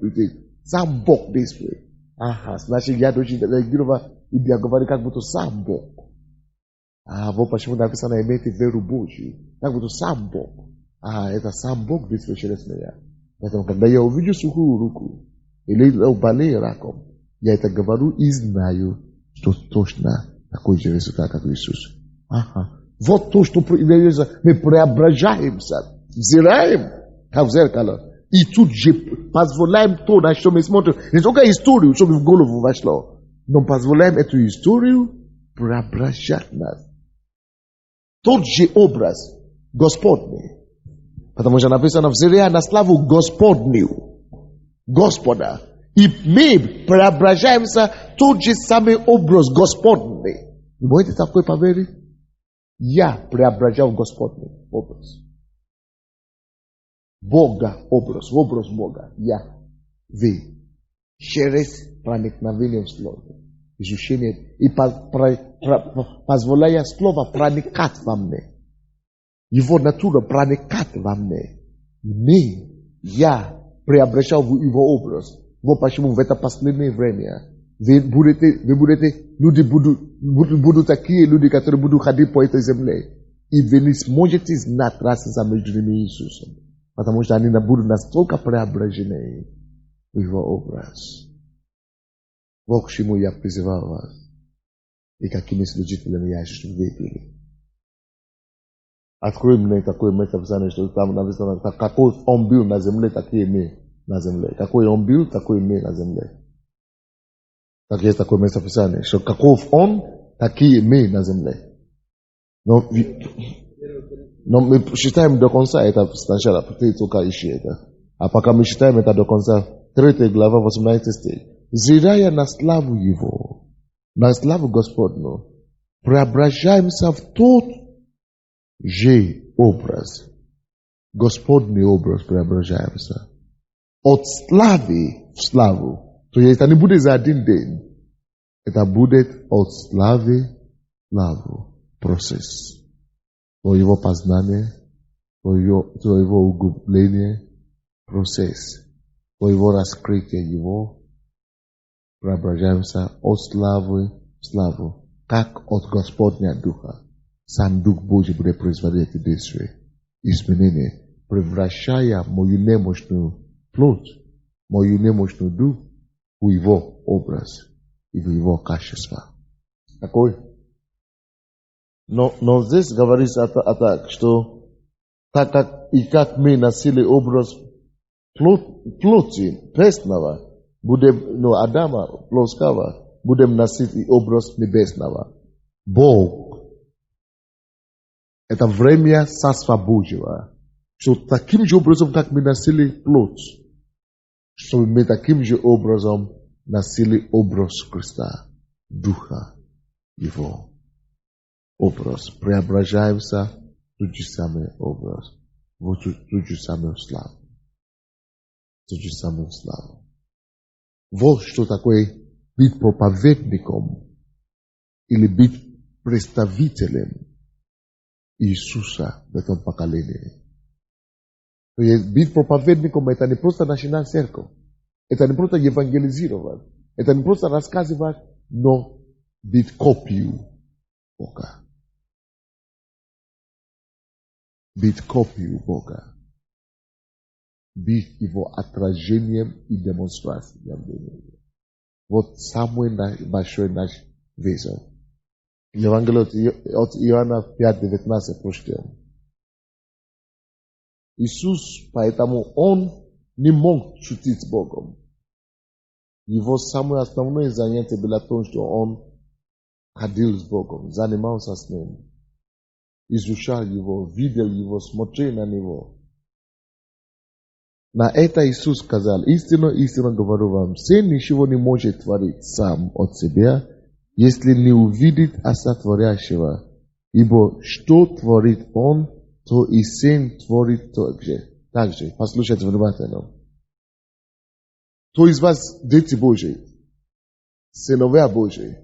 Сам Бог действует. Ага, значит, я должен реагировать, и я говорю, как будто сам Бог. А вот почему написано, имейте веру Божью. Как будто сам Бог. А это сам Бог действует через меня. Поэтому, когда я увижу сухую руку, или болею раком, я это говорю и знаю, что точно такой же результат, как Иисус. Ага. Вот то, что мы преображаемся, взираем, как в зеркало. И тут же позволяем то, на что мы смотрим. Не только историю, чтобы в голову вошло, но позволяем эту историю преображать нас. Тот же образ Господний. Потому что написано, взирая на славу Господню. Господа. И мы преображаемся тот же самый образ Господний. Вы можете такое поверить? Я преображал Господний образ. Бога образ Бога. Я. Вы. Через проникновение в Слово. Изучение. И позволяя Слово проникать во мне. Его натура проникать во мне. Я преображал его образ. Вот почему в это последнее время люди будут такие люди, которые будут ходить по этой земле. И вы не сможете знать разницу между ними и Иисусом. Потому что они будут настолько преображены в его образ. Вот к чему я призывал вас. И какими служителями я еще видели. Открой мне такое местописание, что там написано, какой он был на земле, такие мы на земле. Какой он был, такой мы на земле. Так есть такое местописание, что каков он, такие мы на земле. Но мы считаем до конца это сначала, ты только ищи это. А пока мы считаем это до конца, 3 глава, 18 стих. Зирая на славу Его, на славу Господню, преображаемся в тот же образ. Господний образ преображаемся. От славы в славу. То есть это не будет за один день. Это будет от славы в славу. Процесс. То его познание, то его углубление, процесс, то его раскрытие его, преображаемся от славы в славу, как от Господня Духа. Сам Дух Божий будет производить эти действия, изменения, превращая мою немощную плоть, мою немощную дух в его образ и в его качество. Такой. Но здесь говорится так, что так как и как мы носили образ плоти, пресного, будем, Адама, плоского, будем носить и образ небесного. Бог. Это время Царства Божьего. Что таким же образом, как мы носили плоть, чтобы мы таким же образом носили образ Христа, Духа Его. Образ. Преображаемся в тот же самый образ, в ту же самую славу. Ту же самую славу. Вот что такое быть проповедником или быть представителем Иисуса в этом поколении. То есть быть проповедником — это не просто начинать церковь, это не просто евангелизировать, это не просто рассказывать, но быть копией Бога. Быть копией Бога. Быть Его отражением и демонстрацией. Вот самый большой наш вызов. Евангелие от Иоанна 5:19 прочтем. Иисус, поэтому Он не мог шутить с Богом. Его самое основное занятие было то, что Он ходил с Богом, занимался с Ним, изучал Его, видел Его, смотрел на Него. На это Иисус сказал: истинно, истинно говорю вам, сын ничего не может творить сам от себя, если не увидит Отца Творящего. Ибо что творит Он, то и сын творит также. Послушайте внимательно. Кто из вас дети Божьи, сыновья Божьи?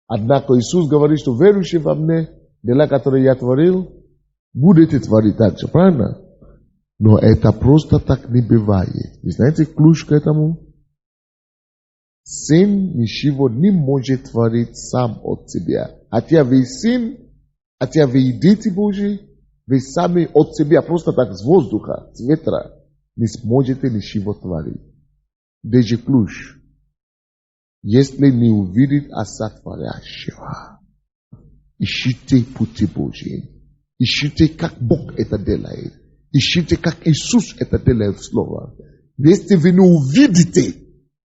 Однако Иисус говорит, что верующий во мне, дела, которые я творил, будете творить также. Правильно? Но это просто так не бывает. Вы знаете ключ к этому? Сын ничего не может творить сам от себя. Хотя вы сын, хотя вы дети Божьи, вы сами от себя, просто так с воздуха, с ветра, не сможете ничего творить. Даже ключ. Если не увидит Отца Творящего, ищите пути Божьи. Ищите, как Бог это делает. Ищите, как Иисус это делает слово. Если вы не увидите,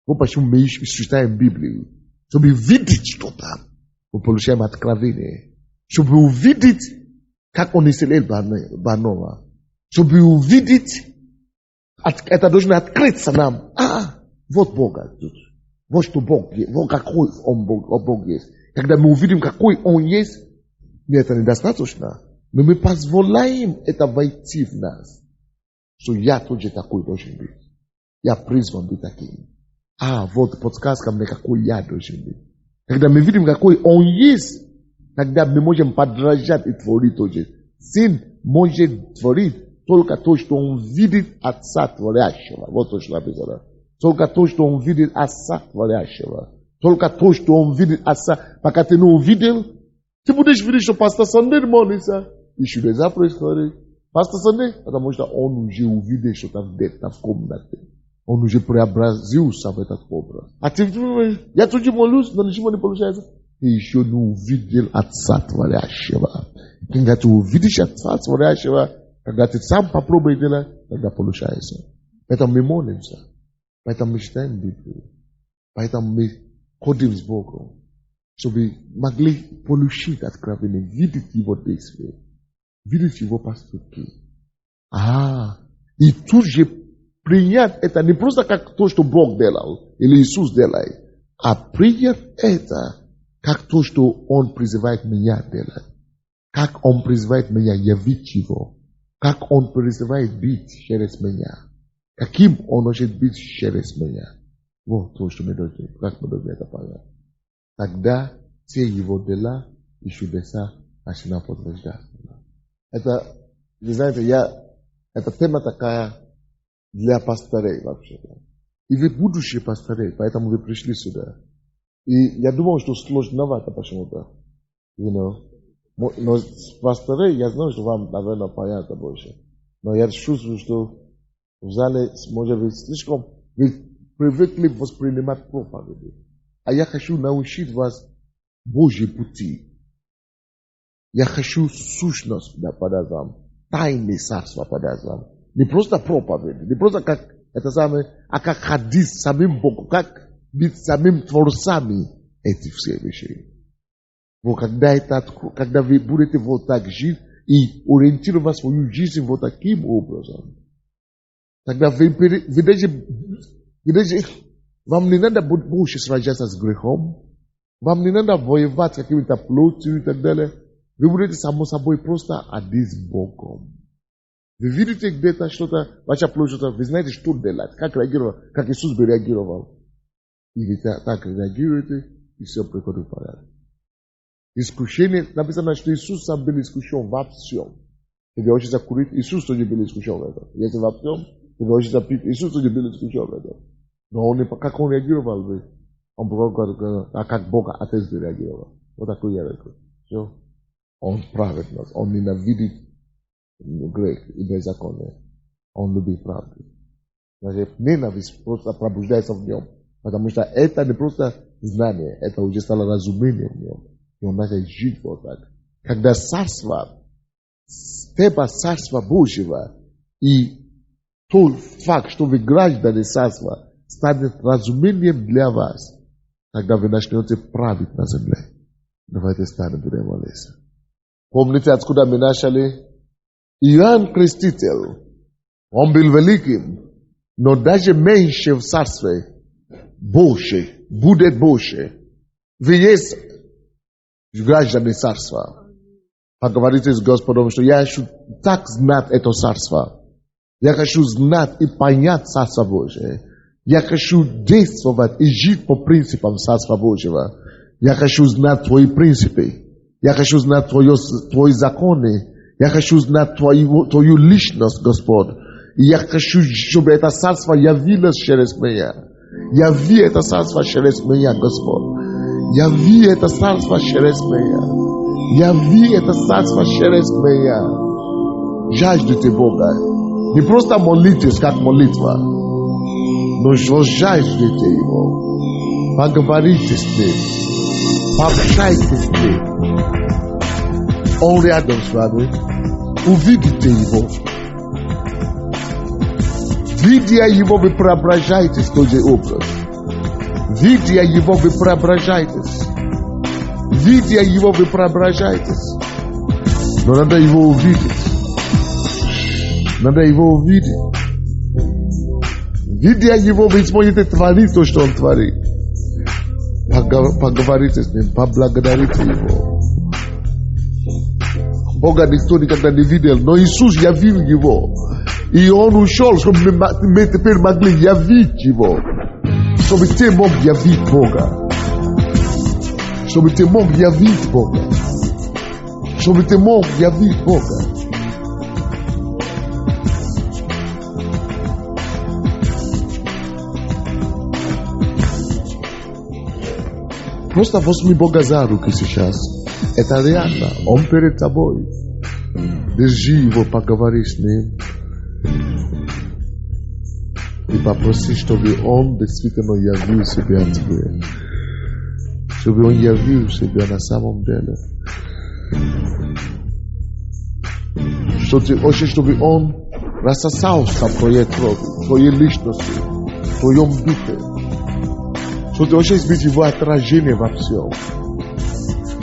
вот почему мы читаем Библию, чтобы видеть что-то, мы получаем откровение. Чтобы увидеть, как Он исцелил больного. Чтобы увидеть, это должно открыться нам. Вот Бога тут. Вот что Бог есть. Вот какой Бог есть. Когда мы увидим, какой Он есть, мне это недостаточно. Но мы позволяем это войти в нас. Что я тоже такой должен быть. Я призван быть таким. Вот подсказка мне, какой я должен быть. Когда мы видим, какой Он есть, тогда мы можем подражать и творить тоже. Сын может творить только то, что он видит Отца Творящего. Вот то, что написано. Только то, что он видит Отца Творящего. Только то, что он видит Отца. Пока ты не увидел, ты будешь видеть, что пастор Сандей молится. И чудеса происходят. Пастор Сандей, потому что он уже увидел, что там где-то в комнате. Он уже преобразился в этот образ. А ты, я тоже молюсь, но ничего не получается. Ты еще не увидел Отца Творящего. Когда ты увидишь Отца Творящего, когда ты сам попробуй делать, тогда получается. Поэтому мы молимся. Поэтому мы читаем Библию. Поэтому мы ходим с Богом. Чтобы могли получить откровение, видеть Его действия, видеть Его поступки. И тут же принять это не просто как то, что Бог делал, или Иисус делает, а принять это как то, что Он призывает меня делать. Как Он призывает меня явить Его. Как Он призывает быть через меня. Каким Он может быть через меня. Вот то, что мы должны, как мы должны это понять. Тогда все Его дела и чудеса начинают подтверждаться. Это, вы знаете, эта тема такая для пастырей вообще. И вы будущие пастырей, поэтому вы пришли сюда. И я думал, что сложновато почему-то. Но с пастырей я знаю, что вам, наверное, понятно больше. Но я чувствую, что в зале, может быть, слишком вы привыкли воспринимать проповеди. А я хочу научить вас Божьи пути. Я хочу сущность подать вам, тайны царства подать вам. Не просто проповедь, не просто как это самое, а как ходить с самим Богом, как быть самим творцами этих всех вещей. Вот когда вы будете вот так жить и ориентировать свою жизнь вот таким образом, тогда вы даже вам не надо больше сражаться с грехом, вам не надо воевать с какими-то плотью и так далее. Вы будете само собой просто один с Богом. Вы видите где-то что-то, ваша плоть что-то, вы знаете, что делать, как реагировать, как Иисус бы реагировал. И вы так реагируете, и все приходит в порядок. Искушение, написано, что Иисус сам был искушен во всем. Тебе хочется курить, Иисус тоже был искушен в этом. Если во всем, тебе хочется пить, Иисус тоже был искушен в этом. Но как он реагировал бы? Он говорил, а как Бог Отец бы реагировал. Вот такой я реагирую. Все. Он праведность, он ненавидит грех и беззаконие. Он любит правду. Значит, ненависть просто пробуждается в нем. Потому что это не просто знание, это уже стало разумением в нем. И он начал жить вот так. Когда царство, степа царства Божьего и тот факт, что вы граждане царства, станет разумением для вас, тогда вы начнете править на земле. Давайте станем, будем молиться. Помните, откуда мы начали? Иоанн Креститель, он был великим, но даже меньше в царстве больше, будет больше. Вы есть граждане царства. Поговорите с Господом, что я хочу так знать это царство. Я хочу знать и понять Царство Божие. Я хочу действовать и жить по принципам Царства Божьего. Я хочу знать твои принципы. Я хочу знать твои законы. Я хочу знать твою личность, Господь. И я хочу, чтобы это царство явилось через меня. Яви это царство через меня, Господь. Яви это царство через меня. Яви это царство через меня. Жаждите Бога. Не просто молитесь, как молитва, но жаждите Его. Поговорите с Ним. Пообщайтесь с Ним. Он рядом с вами. Увидите Его. Видя Его, вы преображаетесь в тот же образ. Видя Его, вы преображаетесь. Видя Его, вы преображаетесь. Но надо Его увидеть. Надо Его увидеть. Видя Его, вы сможете творить то, что Он творит. Поговорите с Ним, поблагодарите Его. Бога никто никогда не видел, но Иисус явил Его. И Он ушел, чтобы мы теперь могли явить Его. Чтобы ты мог явить Бога. Чтобы ты мог явить Бога. Чтобы ты мог явить Бога. Просто возьми Бога за руки сейчас. Это реально. Он перед тобой. Держи Его, поговори с Ним. И попроси, чтобы Он действительно явил себя тебе. Чтобы Он явил себя на самом деле. Что ты хочешь, чтобы Он рассосался в твоей личности, в твоем духе. Что ты хочешь быть Его отражение во всем.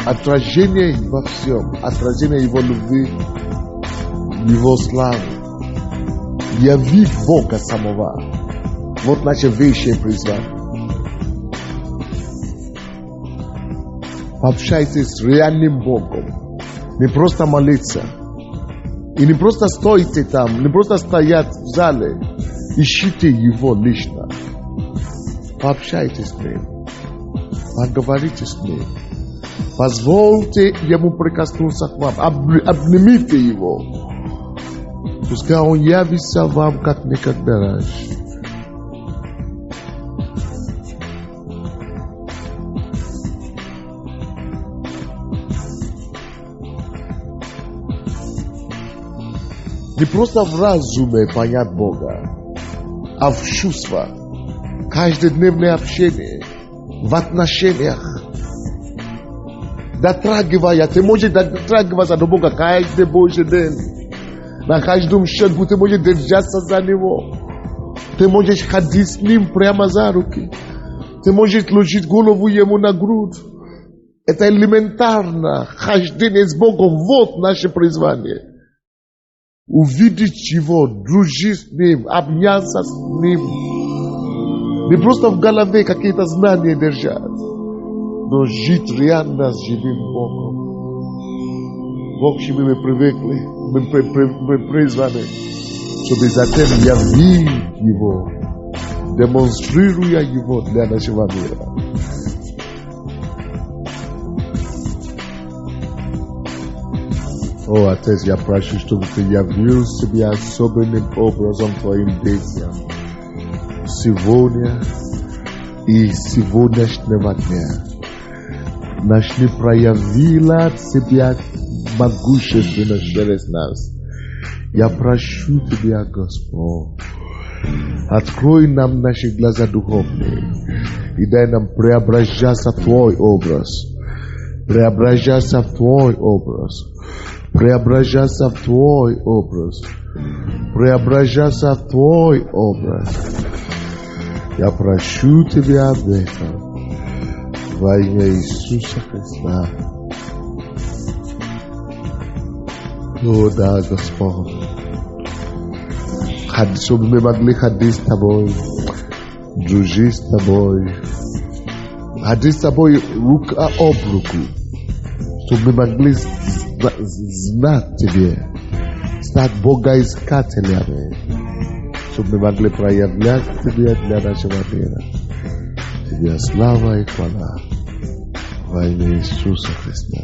Отражение во всем. Отражение Его любви, Его славы. Яви Бога самого. Вот наше высшее призвание. Пообщайтесь с реальным Богом. Не просто молиться. И не просто стойте там, не просто стоять в зале. Ищите Его лично. Пообщайтесь с Ним. Поговорите с Ним. Позвольте Ему прикоснуться к вам. Обнимите Его. Пускай Он явится вам, как никогда раньше. Не просто в разуме понять Бога, а в чувствах, каждодневное общение, в отношениях. Дотрагивая, ты можешь дотрагиваться до Бога каждый Божий день. на каждом шагу ты можешь держаться за него. Ты можешь ходить с ним прямо за руки. Ты можешь ложить голову ему на грудь. Это элементарно. Хождение с Богом. Вот наше призвание. Увидеть его, дружить с ним, обняться с ним. Не просто в голове какие-то знания держать, но жить реально с живым Богом. Бог, к чему мы привыкли, мы призваны, чтобы затем явить его, демонстрируя его для нашего мира. О, Отец, я прошу, чтобы ты явил себя особенным образом твоим детям сегодня и сегодняшнего дня. Начни проявила себя могущественно через нас. Я прошу тебя, Господь, открой нам наши глаза духовные и дай нам преображаться в Твой образ. Преображаться в Твой образ. Преображаться в Твой образ. Преображаться в Твой образ. Я прошу Тебя об этом во имя Иисуса Христа. О, да, Господь. Чтобы мы могли ходить с Тобой, дружить с Тобой, ходить с Тобой рука об руку, чтобы мы могли знать Тебе, стать богоискателями, чтобы мы могли проявлять Тебе для нашего мира. Тебе слава и хвала во имя Иисуса Христа.